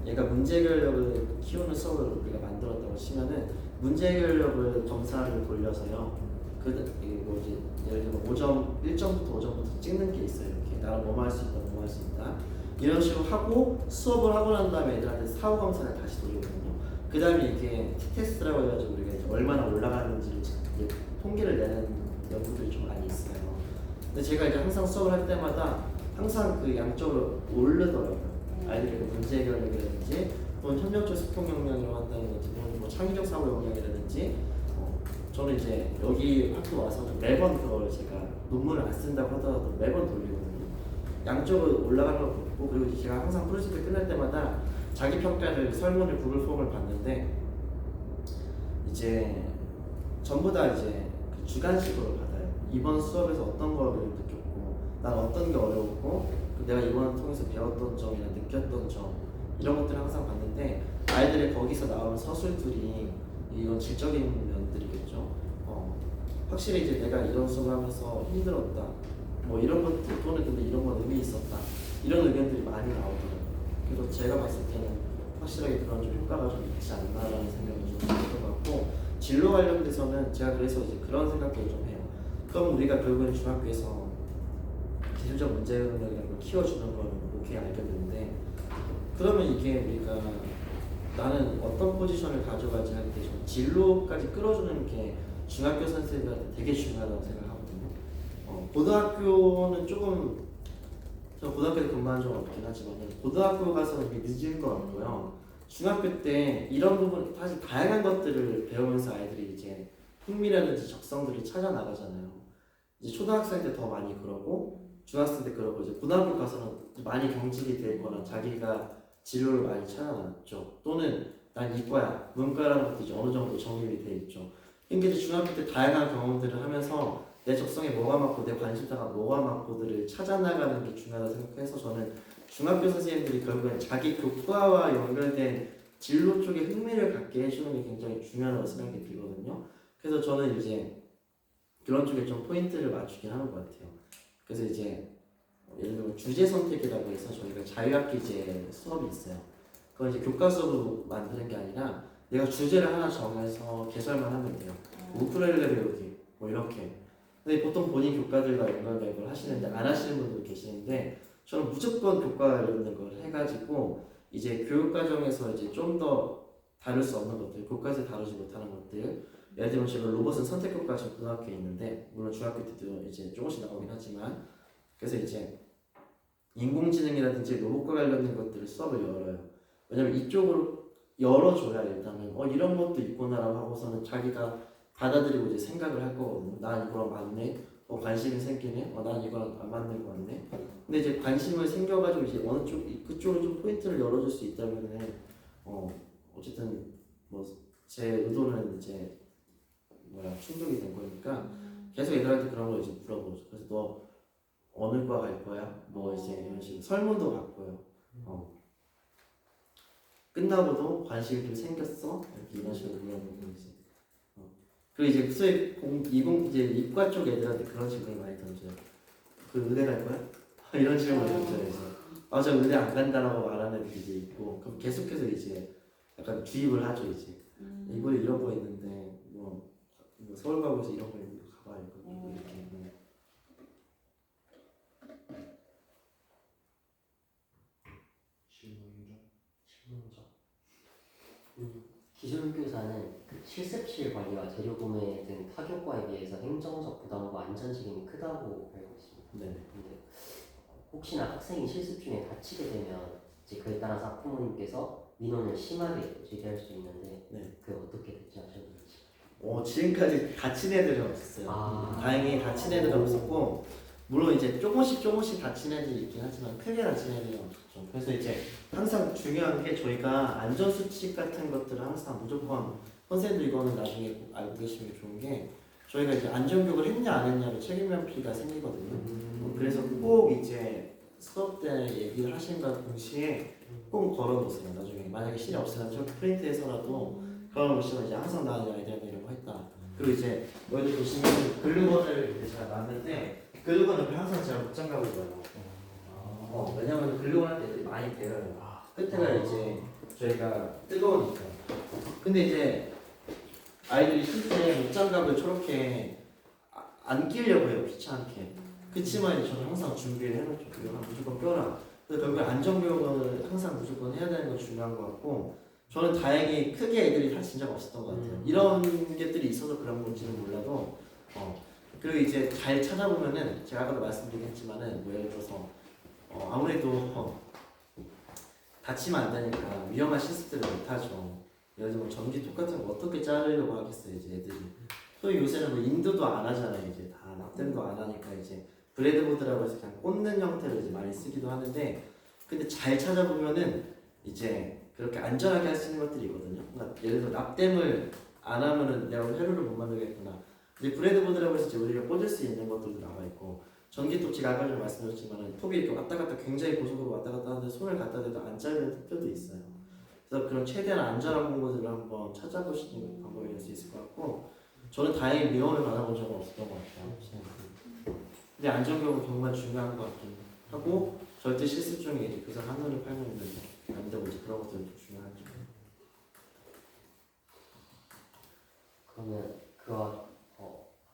얘가 문제 해결력을 키우는 수업을 우리가 만들었다고 치면은 문제 해결력을 검사를 돌려서요. 뭐 이제 예를 들면 5점, 1점부터 5점부터 찍는 게 있어요. 이렇게 나는 뭐뭐 할 수 있다, 뭐뭐 할 수 있다. 이런 식으로 하고 수업을 하고 난 다음에 애들한테 사후 검사를 다시 돌리거든요. 그 다음에 이게 T테스트라고 해가지고 우리가 이제 얼마나 올라가는지를 이제 통계를 내는 연구들이 좀 많이 있어요. 근데 제가 이제 항상 수업을 할 때마다 항상 그 양쪽으로 오르더라고요. 아이들의 그 문제 해결력이라든지 또는 협력적 소통 역량이라고 한다는 건지 뭐 창의적 사고 역량이라든지 저는 이제 여기 학교 와서 매번 그걸 제가 논문을 안 쓴다고 하더라도 매번 돌리거든요. 양쪽으로 올라가는 걸 보고 그리고 이제 제가 항상 프로젝트 끝날 때마다 자기 평가를 설문을 구글 폼을 봤는데 이제 전부 다 이제 그 주관식으로 받아요. 이번 수업에서 어떤 거를 느꼈고 난 어떤 게 어려웠고 내가 이번 통해서 배웠던 점이나 느꼈던 점 이런 것들을 항상 봤는데 아이들의 거기서 나오는 서술들이 이건 질적인 면들이겠죠. 확실히 이제 내가 이런 수업을 하면서 힘들었다. 뭐 이런 것들 또는 근데 이런 건 의미 있었다. 이런 의견들이 많이 나오더라고요. 그래서 제가 봤을 때는 확실하게 그런 좀 효과가 좀 있지 않나라는 생각이 좀 드는 것 같고 진로 관련돼서는 제가 그래서 이제 그런 생각도 좀 해요. 그럼 우리가 결국엔 중학교에서 기술적 문제 능력이라는 걸 키워주는 거는 오케이 알겠는데 그러면 이게 우리가 나는 어떤 포지션을 가져가지 할 때 좀 진로까지 끌어주는 게 중학교 선생님한테 되게 중요하다고 생각하거든요. 고등학교는 조금 저 고등학교에 근무한 적은 없긴 하지만 고등학교 가서는 이게 늦은 것 같고요. 중학교 때 이런 부분 사실 다양한 것들을 배우면서 아이들이 이제 흥미라든지 적성들이 찾아 나가잖아요. 이제 초등학생 때 더 많이 그러고 중학생 때 그러고 이제 고등학교 가서는 많이 경직이 돼 있거나 자기가 진로를 많이 찾아놨죠. 또는 난 이과야 문과라는 것도 이제 어느 정도 정립이 돼 있죠. 그러니까 이제 중학교 때 다양한 경험들을 하면서 내 적성에 뭐가 맞고 내 관심사가 뭐가 맞고들을 찾아나가는 게 중요하다고 생각해서 저는 중학교 선생님들이 결국엔 자기 교과와 연결된 진로 쪽에 흥미를 갖게 해주는 게 굉장히 중요하다고 생각이 들거든요. 그래서 저는 이제 그런 쪽에 좀 포인트를 맞추긴 하는 것 같아요. 그래서 이제 예를 들면 주제 선택이라고 해서 저희가 자유학기제 수업이 있어요. 그건 이제 교과 수업으로 만드는 게 아니라 내가 주제를 하나 정해서 개설만 하면 돼요. 우쿨렐레 배우기 뭐 이렇게. 근데 보통 본인 교과들과 연관된 걸 하시는데 안 하시는 분도 계시는데 저는 무조건 교과 관련된 걸 해가지고 이제 교육 과정에서 이제 좀 더 다룰 수 없는 것들, 교과에서 다루지 못하는 것들. 예를 들면 제가 로봇은 선택 교과가 지금 고등학교에 있는데 물론 중학교 때도 이제 조금씩 나오긴 하지만 그래서 이제 인공지능이라든지 로봇과 관련된 것들을 수업을 열어요. 왜냐면 이쪽으로 열어줘야 일단은 이런 것도 있구나라고 하고서는 자기가 받아들이고 이제 생각을 할 거거든요. 난 이거랑 맞네. 관심이 생기네. 난 이거랑 안 맞는 거 같네. 근데 이제 관심을 생겨가지고 이제 어느 쪽 그쪽으로 좀 포인트를 열어줄 수 있다면은 어쨌든 뭐 제 의도는 이제 충족이 된 거니까 계속 애들한테 그런 걸 이제 물어보죠. 그래서 너 어느 과 갈 거야? 뭐 이제 이런 식으로 설문도 받고요. 끝나고도 관심이 좀 생겼어? 이렇게 이런 식으로 물어보고 이제. 그리고 이제 수의 이제 이과 쪽 애들한테 그런 질문을 많이 던져요. 그 의대 갈 거야? 이런 질문을 던져요. 그래서 저 의대 안 간다라고 말하는 애들이 이제 있고 그럼 계속해서 이제 약간 주입을 하죠 이제. 이걸 이런 거 있는데 뭐 서울 가고 해서 이런 거 있는데 가봐 이거 이렇게. 기술교사는 그 실습실 관리와 재료 구매 등 타격과에 비해서 행정적 부담과 안전 책임이 크다고 알고 있습니다. 네. 근데 혹시나 학생이 실습 중에 다치게 되면 이제 그에 따라서 학부모님께서 민원을 심하게 제기할 수 있는데 네. 그 어떻게 대처하셨는지. 지금까지 다친 애들은 없었어요. 다행히 다친 애들은 없었고, 물론 이제 조금씩 다친 애들이 있긴 하지만 크게 다친 애들은 없었죠. 그래서 이제 항상 중요한 게 저희가 안전수칙 같은 것들을 항상 무조건 선생님들 이거는 나중에 꼭 알고 계시면 좋은 게 저희가 이제 안전교육을 했냐 안 했냐로 책임 면피가 생기거든요. 그래서 꼭 이제 수업 때 얘기를 하신과 동시에 꼭 걸어놓으세요. 나중에 만약에 실이 없으면 저 프린트해서라도 걸어놓으시면 이제 항상 나는 아이들한테 이런 거 했다. 그리고 이제 여기 보시면 글루건을 이렇게 제가 놨는데 글루건을 항상 제가 목장갑을 넣어요. 왜냐면 글루건 할 때 애들이 많이 베어요. 끝에가 이제 저희가 뜨거우니까. 근데 이제 아이들이 실제 목장갑을 저렇게 안 끼려고 해요. 귀찮게. 그치만 이제 저는 항상 준비를 해놓죠. 그거 무조건 껴라. 그래서 결국에 안전교육을 항상 무조건 해야 되는 건 중요한 것 같고, 저는 다행히 크게 애들이 다친 적 없었던 것 같아요. 이런 것들이 있어서 그런 건지는 몰라도 그리고 이제 잘 찾아보면은 제가 아까도 말씀드렸지만은 뭐 예를 들어서 아무래도 다치면 안 되니까 위험한 실습들을 못 하죠. 예를 들면 전기톱 같은 거 어떻게 자르려고 하겠어요 이제 애들이. 또 요새는 뭐 인도도 안 하잖아요. 이제 다 납땜도 안 하니까 이제 브레드보드라고 해서 그냥 꽂는 형태로 이제 많이 쓰기도 하는데, 근데 잘 찾아보면은 이제 그렇게 안전하게 할 수 있는 것들이 있거든요. 그러니까 예를 들어 납땜을 안 하면은 내가 회로를 못 만들겠구나. 근데 브레드보드라고 해서 이제 우리가 꽂을 수 있는 것들도 나와 있고, 전기톱 제가 아까 전에 말씀드렸지만은 톱이 이렇게 왔다 갔다 굉장히 고속으로 왔다 갔다 하는데 손을 갖다 대도 안 잘리는 톱도 있어요. 그래서 그런 최대한 안전한 공구들을 한번 찾아보시는 방법이 될 수 있을 것 같고, 저는 다행히 민원을 받아본 적은 없었던 것 같아요. 근데 안전교육은 정말 중요한 것 같긴 하고, 절대 실습 중에 이제 교사 한눈을 팔면 안 되고 이제 그런 것들은 좀 중요하죠. 그러면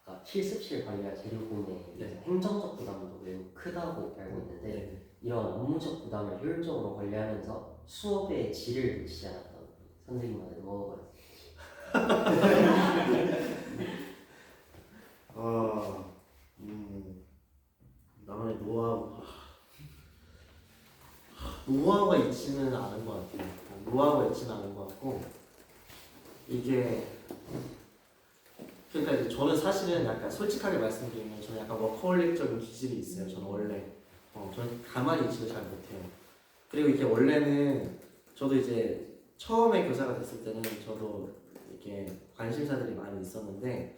아까 실습실 관리와 재료 구매에 비해서 행정적 부담도 매우 크다고 알고 있는데 이런 업무적 부담을 효율적으로 관리하면서 수업의 질을 놓치지 않았던 선생님만의 노하우가 나만의 노하우가 있지는 않은 것 같아요. 노하우가 있지는 않은 것 같고, 이게 그러니까 이제 저는 사실은 약간 솔직하게 말씀드리면 저는 약간 워커홀릭적인 기질이 있어요. 저는 원래 저는 가만히 있지를 잘 못해요. 그리고 이게 원래는 저도 이제 처음에 교사가 됐을 때는 저도 이렇게 관심사들이 많이 있었는데,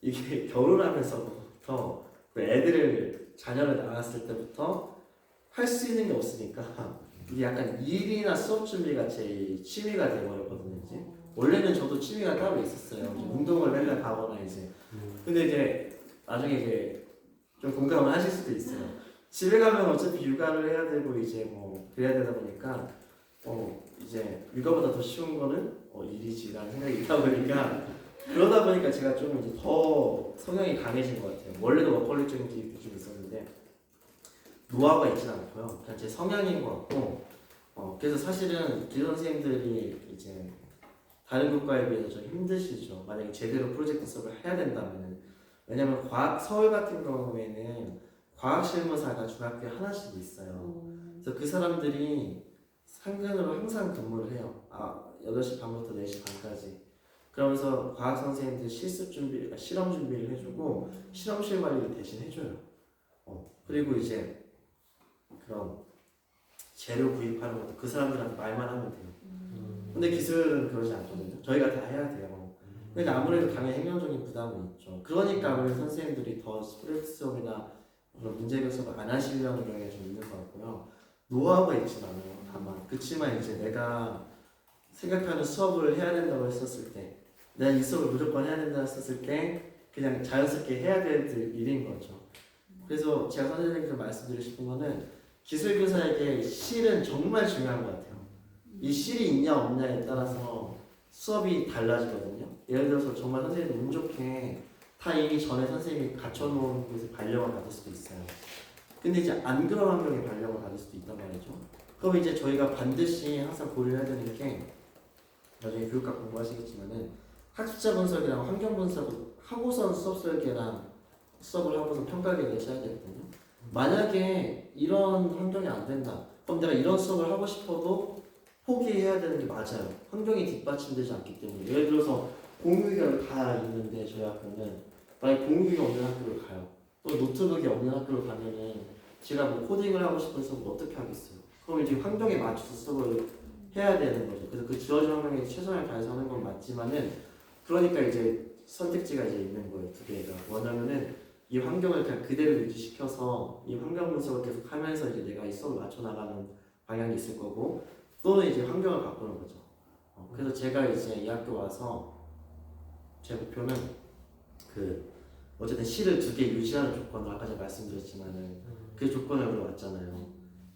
이게 결혼하면서부터 그 애들을 자녀를 낳았을 때부터 할 수 있는 게 없으니까 이게 약간 일이나 수업 준비가 제 취미가 돼버렸거든요. 이제 원래는 저도 취미가 따로 있었어요. 운동을 맨날 가거나 이제. 근데 이제 나중에 이제 좀 공감을 하실 수도 있어요. 집에 가면 어차피 육아를 해야 되고 이제 뭐 그래야 되다 보니까 이제 육아보다 더 쉬운 거는 일이지라는 생각이 있다 보니까, 그러다 보니까 제가 좀 이제 더 성향이 강해진 것 같아요. 원래도 워커홀릭적인 기질도 좀 있었는데 노하우가 있진 않고요. 그냥 제 성향인 것 같고, 그래서 사실은 기존 선생님들이 이제 다른 국가에 비해서 좀 힘드시죠. 만약에 제대로 프로젝트 수업을 해야 된다면은. 왜냐면 서울 같은 경우에는 과학 실무사가 중학교에 하나씩 있어요. 그래서 그 사람들이 상근으로 항상 근무를 해요. 8시 반부터 4시 반까지. 그러면서 과학 선생님들 실험 준비를 해주고 실험실 관리를 대신 해줘요. 그리고 이제 그런 재료 구입하는 것도 그 사람들한테 말만 하면 돼요. 근데 기술은 그러지 않거든요. 저희가 다 해야 돼요. 그러니까 아무래도 당연히 행정적인 부담은 있죠. 그러니까 아무래도 선생님들이 더 프로젝트 수업이나 그런 문제적 수업을 안 하시려는 경향이 좀 있는 것 같고요. 노하우가 있진 않아요. 다만 그치만 이제 내가 생각하는 수업을 해야 된다고 했었을 때, 내가 이 수업을 무조건 해야 된다고 했었을 때 그냥 자연스럽게 해야 될 일인 거죠. 그래서 제가 선생님께 말씀드리고 싶은 거는, 기술교사에게 실은 정말 중요한 것 같아요. 이 실이 있냐 없냐에 따라서 수업이 달라지거든요. 예를 들어서 정말 선생님이 운 좋게 다 이미 전에 선생님이 갖춰놓은 곳에 발령을 받을 수도 있어요. 근데 이제 안 그런 환경에 발령을 받을 수도 있단 말이죠. 그럼 이제 저희가 반드시 항상 고려해야 되는 게, 나중에 교육학 공부하시겠지만은 학습자 분석이랑 환경 분석을 하고선 수업 설계랑 수업을 하고서 평가 계획을 짜야 되거든요. 만약에 이런 환경이 안 된다. 그럼 내가 이런 수업을 하고 싶어도 포기해야 되는 게 맞아요. 환경이 뒷받침되지 않기 때문에. 예를 들어서 공유기가 다 있는데 저희 학교는 만약 공유기가 없는 학교를 가요. 또 노트북이 없는 학교를 가면은 제가 뭐 코딩을 하고 싶은 수업을 어떻게 하겠어요? 그럼 이제 환경에 맞춰서 수업을 해야 되는 거죠. 그래서 그 주어진 환경에 최선을 다해서 하는 건 맞지만은 그러니까 이제 선택지가 이제 있는 거예요. 두 개가. 뭐냐면은 이 환경을 그냥 그대로 유지시켜서 이 환경 분석을 계속 하면서 이제 내가 이 수업을 맞춰 나가는 방향이 있을 거고 또는 이제 환경을 바꾸는 거죠. 그래서 제가 이제 이 학교 와서 제 목표는 그 어쨌든 실을 2개 유지하는 조건을 아까 제가 말씀드렸지만은 그 조건을 여기 왔잖아요.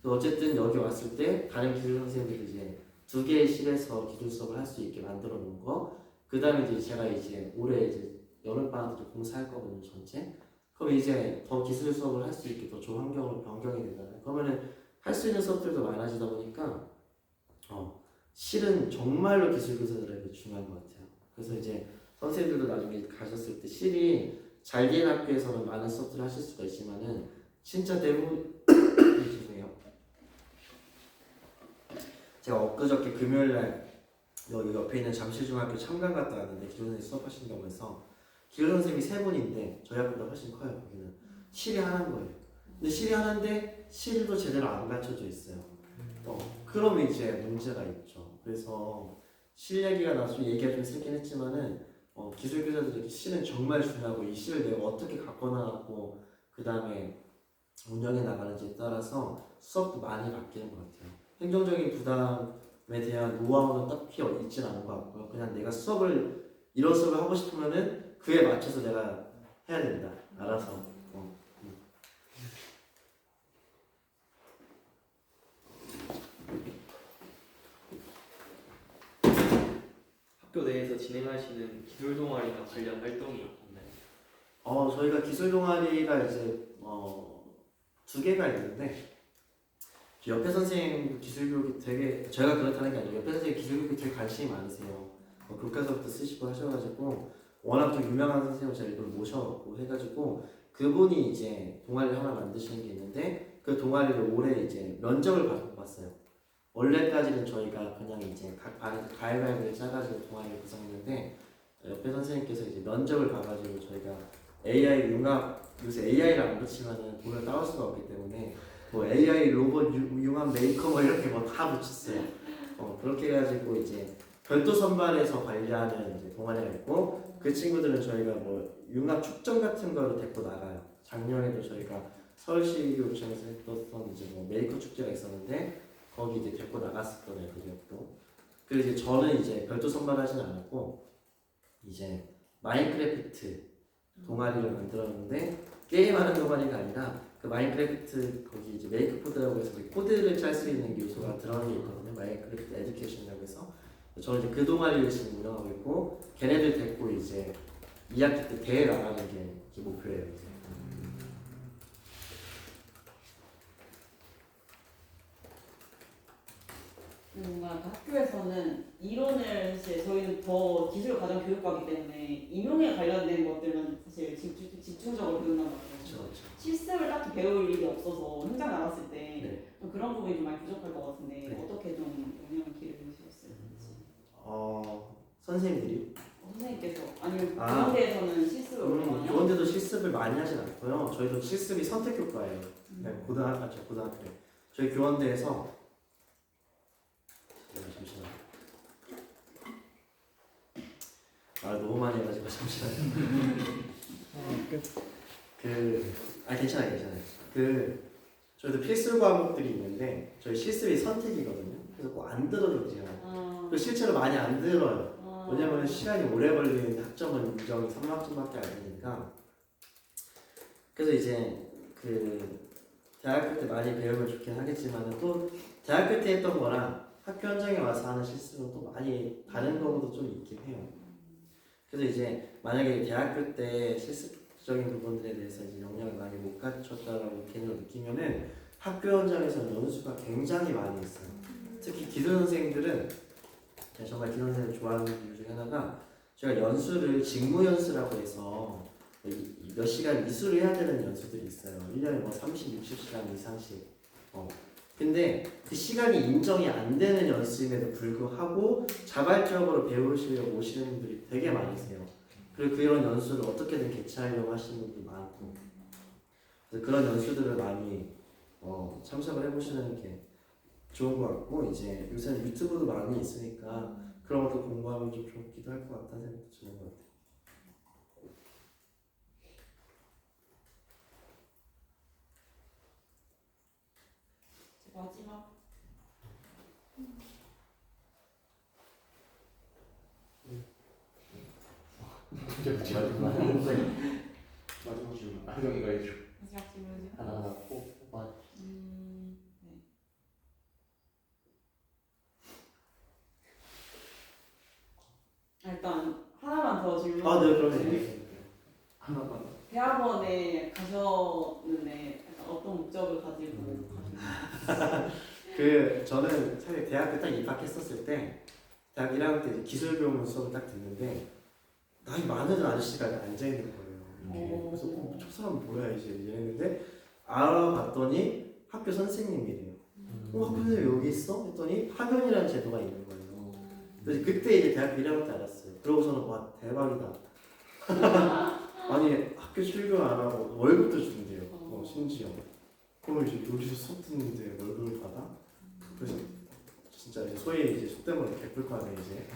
그 어쨌든 여기 왔을 때 다른 기술 선생님들이 이제 2개의 실에서 기술 수업을 할 수 있게 만들어 놓은 거. 그 다음에 이제 제가 이제 올해 이제 여름방학 때 공사할 거거든요 전체. 그럼 이제 더 기술 수업을 할 수 있게 더 좋은 환경으로 변경이 되잖아요. 그러면은 할 수 있는 수업들도 많아지다 보니까 실은 정말로 기술 교사들에게 중요한 것 같아요. 그래서 이제 선생님들도 나중에 가셨을 때 실이 잘 된 학교에서는 많은 수업들을 하실 수가 있지만은 진짜 대부분 죄송해요. 제가 엊그저께 금요일날 여기 옆에 있는 잠실중학교 참관 갔다 왔는데 기술 선생님 수업하신다고 해서 기술 선생님이 3분인데 저희 학교보다 훨씬 커요. 거기는 실이 하나인 거예요. 근데 실이 하나인데 실도 제대로 안 갖춰져 있어요. 그러면 이제 문제가 있죠. 그래서 실 얘기가 나중에 얘기가 좀 세긴 했지만은 기술 교사들에게 실은 정말 중요하고 이 실을 내가 어떻게 갖고 나가고 그 다음에 운영해 나가는지에 따라서 수업도 많이 바뀌는 것 같아요. 행정적인 부담에 대한 노하우는 딱히 있진 않은 것 같고요. 그냥 내가 이런 수업을 하고 싶으면은 그에 맞춰서 내가 해야 된다. 알아서. 학교 내에서 진행하시는 기술 동아리나 관련 활동이 있나요? 저희가 기술 동아리가 이제 2개가 있는데 옆에 선생님 기술 교육이 되게 저희가 그렇다는 게 아니고 옆에 선생님 기술 교육이 되게 관심이 많으세요. 교과서부터 쓰시고 하셔가지고 워낙 좀 유명한 선생님을 저희 이걸 모셔갖고 해가지고 그분이 이제 동아리를 하나 만드시는 게 있는데 그 동아리를 올해 이제 면접을 봤어요. 원래까지는 저희가 그냥 이제 각 반에서 가위바위보를 짜가지고 동아리를 구성했는데 옆에 선생님께서 이제 면접을 봐가지고 저희가 AI 융합 요새 AI를 안 붙이면은 돈을 따올 수가 없기 때문에 뭐 AI 로봇 융합 메이커 뭐 이렇게 뭐 다 붙였어요. 그렇게 해가지고 이제 별도 선발해서 관리하는 이제 동아리가 있고 그 친구들은 저희가 뭐 융합 축전 같은 거를 데리고 나가요. 작년에도 저희가 서울시교육청에서 했던 이제 뭐 메이커 축제가 있었는데 거기 이제 데리고 나갔었거든요. 그 기억도. 그리고 이제 저는 이제 별도 선발하지는 않았고 이제 마인크래프트 동아리를 만들었는데 게임하는 동아리가 아니라 그 마인크래프트 거기 이제 메이크 코드라고 해서 코드를 짤 수 있는 요소가 들어간 게 있거든요. 마인크래프트 에듀케이션이라고 해서 저는 이제 그 동아리를 지금 운영하고 있고 걔네들 데리고 이제 2학기 때 대회 나가는 게 목표예요. 이제. 뭔가 학교에서는 이론을 사실 저희는 더 기술 과정 교육과이기 때문에 임용에 관련된 것들은 사실 집중적으로 배운단 말이에요. 그렇죠. 실습을 딱히 배울 일이 없어서 현장 나갔을 때 네. 좀 그런 부분이 좀 많이 부족할 것 같은데 네. 어떻게 좀 영향을 기르셨어요? 선생님들이 선생님께서 아니면 아. 교원대에서는 실습을 올라가요? 교원대도 실습을 많이 하진 않고요. 저희도 실습이 선택교과예요. 네, 고등학교. 저희 교원대에서 잠시만요. 너무 많이 해가지고 잠시만요. 괜찮아요. 저희도 필수 과목들이 있는데 저희 실습이 선택이거든요. 그래서 꼭 안 들어도 돼요. 실제로 많이 안 들어요. 왜냐면 시간이 오래 걸리는데 학점은 인정이 3학점밖에 안 되니까. 그래서 이제 대학교 때 많이 배우면 좋긴 하겠지만 또 대학교 때 했던 거랑 학교 현장에 와서 하는 실습은 또 많이 다른 거보다 좀 있긴 해요. 그래서 이제 만약에 대학교 때 실습적인 부분들에 대해서 이제 영향을 많이 못 갖췄다라고 개인적으로 느끼면은 학교 현장에서는 연수가 굉장히 많이 있어요. 특히 기술 선생님들은 제가 정말 기술 선생님을 좋아하는 이유 중에 하나가 제가 연수를 직무 연수라고 해서 몇 시간 이수를 해야 되는 연수들이 있어요. 1년에 뭐 30, 60시간 이상씩. 근데 그 시간이 인정이 안 되는 연수임에도 불구하고 자발적으로 배우시려고 오시는 분들이 되게 많으세요. 그리고 그런 연수를 어떻게든 개최하려고 하시는 분들이 많고, 그래서 그런 연수들을 많이 참석을 해보시는 게 좋은 것 같고, 이제 요새는 유튜브도 많이 있으니까 그런 것도 공부하면 좀 좋기도 할 것 같다는 생각도 드는 것 같아요. 마지막 마지막 질문. 안정이가 해줘. 마지막 질문이요. 하나 꼭 뽑아. 네. 일단 하나만 더 질문. 네, 그러면 하나만. 대학원에 가셨는데 약간 어떤 목적을 가지고 가셨나요? 저는 사실 대학교 딱 입학했었을 때 대학 1학년 때 이제 기술교문 수업을 딱 듣는데 나이 많은 아저씨가 앉아 있는 거예요. 이렇게. 그래서 저 사람 뭐야 이제 이랬는데 알아봤더니 학교 선생님이래요. 학교 선생님 여기 있어? 했더니 파견이라는 제도가 있는 거예요. 그래서 그때 이제 대학교 1학년 때 알았어요. 그러고서는 와 대박이다. 아니 학교 출근 안 하고 월급도 준대요. 심지어. 그럼 이제 여기서 수업 듣는데 월급을 받아? 그래서 진짜 이제 소위 이제 속된 말로 베풀과네 이제.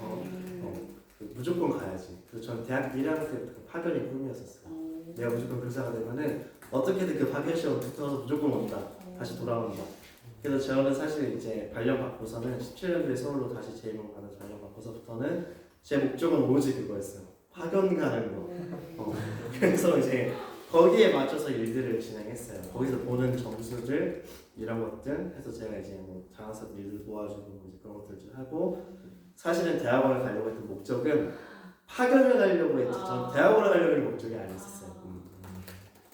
무조건 가야지. 그래서 전 대학교 1학년 때부터 그 파견이 꿈이었었어요. 내가 무조건 교사가 되면은 어떻게든 그 파견 시험 붙어서 무조건 온다. 다시 돌아온다. 그래서 저는 사실 이제 발령 받고서는 17년도에 서울로 다시 재임을 받아서 발령 받고서부터는 제 목적은 오직 그거였어요. 파견 가는 거. 그래서 이제 거기에 맞춰서 일들을 진행했어요. 거기서 보는 점수들 이런 것들 해서 제가 이제 뭐 장학사 일들 도와주고 이제 그런 것들 하고 사실은 대학원을 가려고 했던 목적은 파견을 가려고 했지 전 대학원을 가려고 했던 목적이 아니었어요.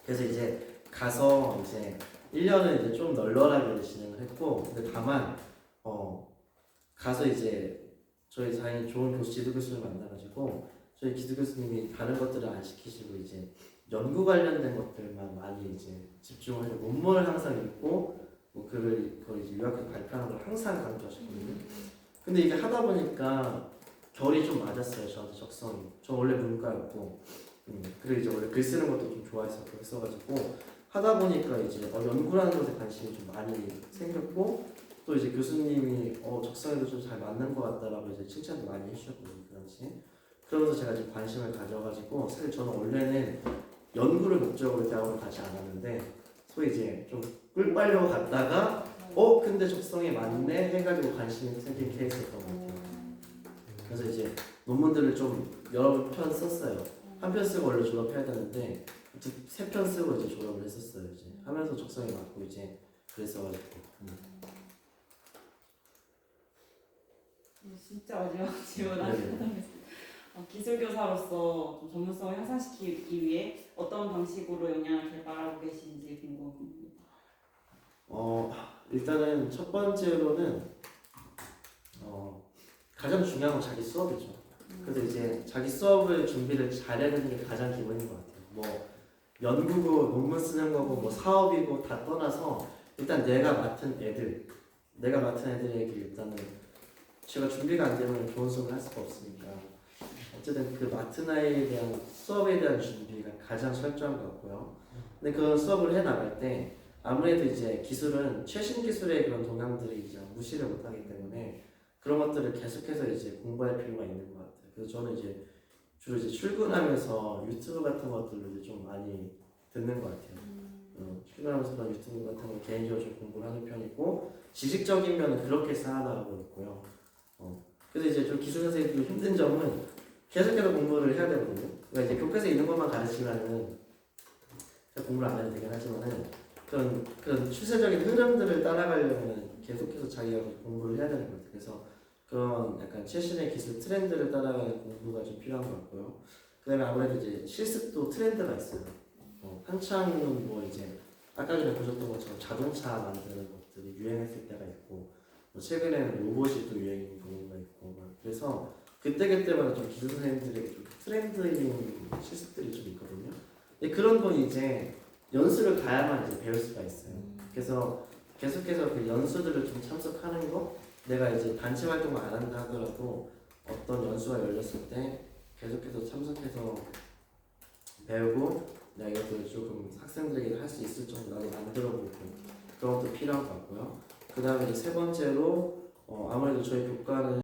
그래서 이제 가서 이제 1년은 이제 좀 널널하게 진행을 했고 근데 다만 가서 이제 저희 다행히 좋은 교수 지도 교수를 만나가지고 저희 기도 교수님이 다른 것들을 안 시키시고 이제 연구 관련된 것들만 많이 이제 집중을 해서 논문을 항상 읽고 뭐 그걸 이제 유학교 발표하는 걸 항상 강조하셨거든요. 근데 이게 하다 보니까 결이 좀 맞았어요. 저한테 적성이. 저 원래 문과였고 그리고 이제 원래 글 쓰는 것도 좀 좋아했었고 했어가지고 하다 보니까 이제 연구라는 것에 관심이 좀 많이 생겼고 또 이제 교수님이 적성에도 좀 잘 맞는 것 같다라고 이제 칭찬도 많이 해주셨거든요. 그 당시에. 그러면서 제가 좀 관심을 가져가지고 사실 저는 원래는 연구를 목적으로 대학원을 가지 않았는데 소위 이제 좀 꿀 빨려고 갔다가 근데 적성에 맞네 해가지고 관심이 생긴 케이스였던 것 같아요. 그래서 이제 논문들을 좀 여러 편 썼어요. 한 편 쓰고 원래 졸업해야 되는데 세 편 쓰고 이제 졸업을 했었어요. 이제 하면서 적성에 맞고 이제 그랬어가지고. 진짜 마지막 질문 하겠습니다. 기술교사로서 좀 전문성을 향상시키기 위해 어떤 방식으로 역량을 개발하고 계신지 궁금합니다. 일단은 첫 번째로는 가장 중요한 건 자기 수업이죠. 그래서 이제 자기 수업을 준비를 잘해야 되는 게 가장 기본인 것 같아요. 뭐 연구고 논문 쓰는 거고 뭐 사업이고 다 떠나서 일단 내가 맡은 애들에게 일단은 제가 준비가 안 되면 좋은 수업을 할 수가 없으니까 어쨌든 그 맡은 아이에 대한 수업에 대한 준비가 가장 철저한 것 같고요. 근데 그 수업을 해 나갈 때 아무래도 이제 기술은 최신 기술의 그런 동향들이 이제 무시를 못하기 때문에 그런 것들을 계속해서 이제 공부할 필요가 있는 것 같아요. 그래서 저는 이제 주로 이제 출근하면서 유튜브 같은 것들을 이제 좀 많이 듣는 것 같아요. 출근하면서 그런 유튜브 같은 걸 개인적으로 좀 공부를 하는 편이고 지식적인 면은 그렇게 쌓아나가고 있고요. 그래서 이제 좀 기술 선생님들이 힘든 점은 계속해서 공부를 해야 되거든요. 그러니까 이제 교과서에 있는 것만 가르치면은 공부를 안 해도 되긴 하지만은 그런 추세적인 흐름들을 따라가려면 계속해서 자기가 공부를 해야 되는 것 같아요. 그래서 그런 약간 최신의 기술 트렌드를 따라가는 공부가 좀 필요한 것 같고요. 그다음에 아무래도 이제 실습도 트렌드가 있어요. 한창은 뭐 이제 아까 전에 보셨던 것처럼 자동차 만드는 것들이 유행했을 때가 있고 뭐 최근에는 로봇이 또 유행인 경우가 있고 그래서 그때그때마다 좀 기술 선생님들의 좀 트렌드인 실습들이 좀 있거든요. 근데 그런 건 이제 연수를 가야만 이제 배울 수가 있어요. 그래서 계속해서 그 연수들을 좀 참석하는 거, 내가 이제 단체 활동을 안 한다 하더라도 어떤 연수가 열렸을 때 계속해서 참석해서 배우고 내가 이것들을 조금 학생들에게 할 수 있을 정도로 나도 만들어보고 그런 것도 필요한 것 같고요. 그 다음에 세 번째로 아무래도 저희 교과는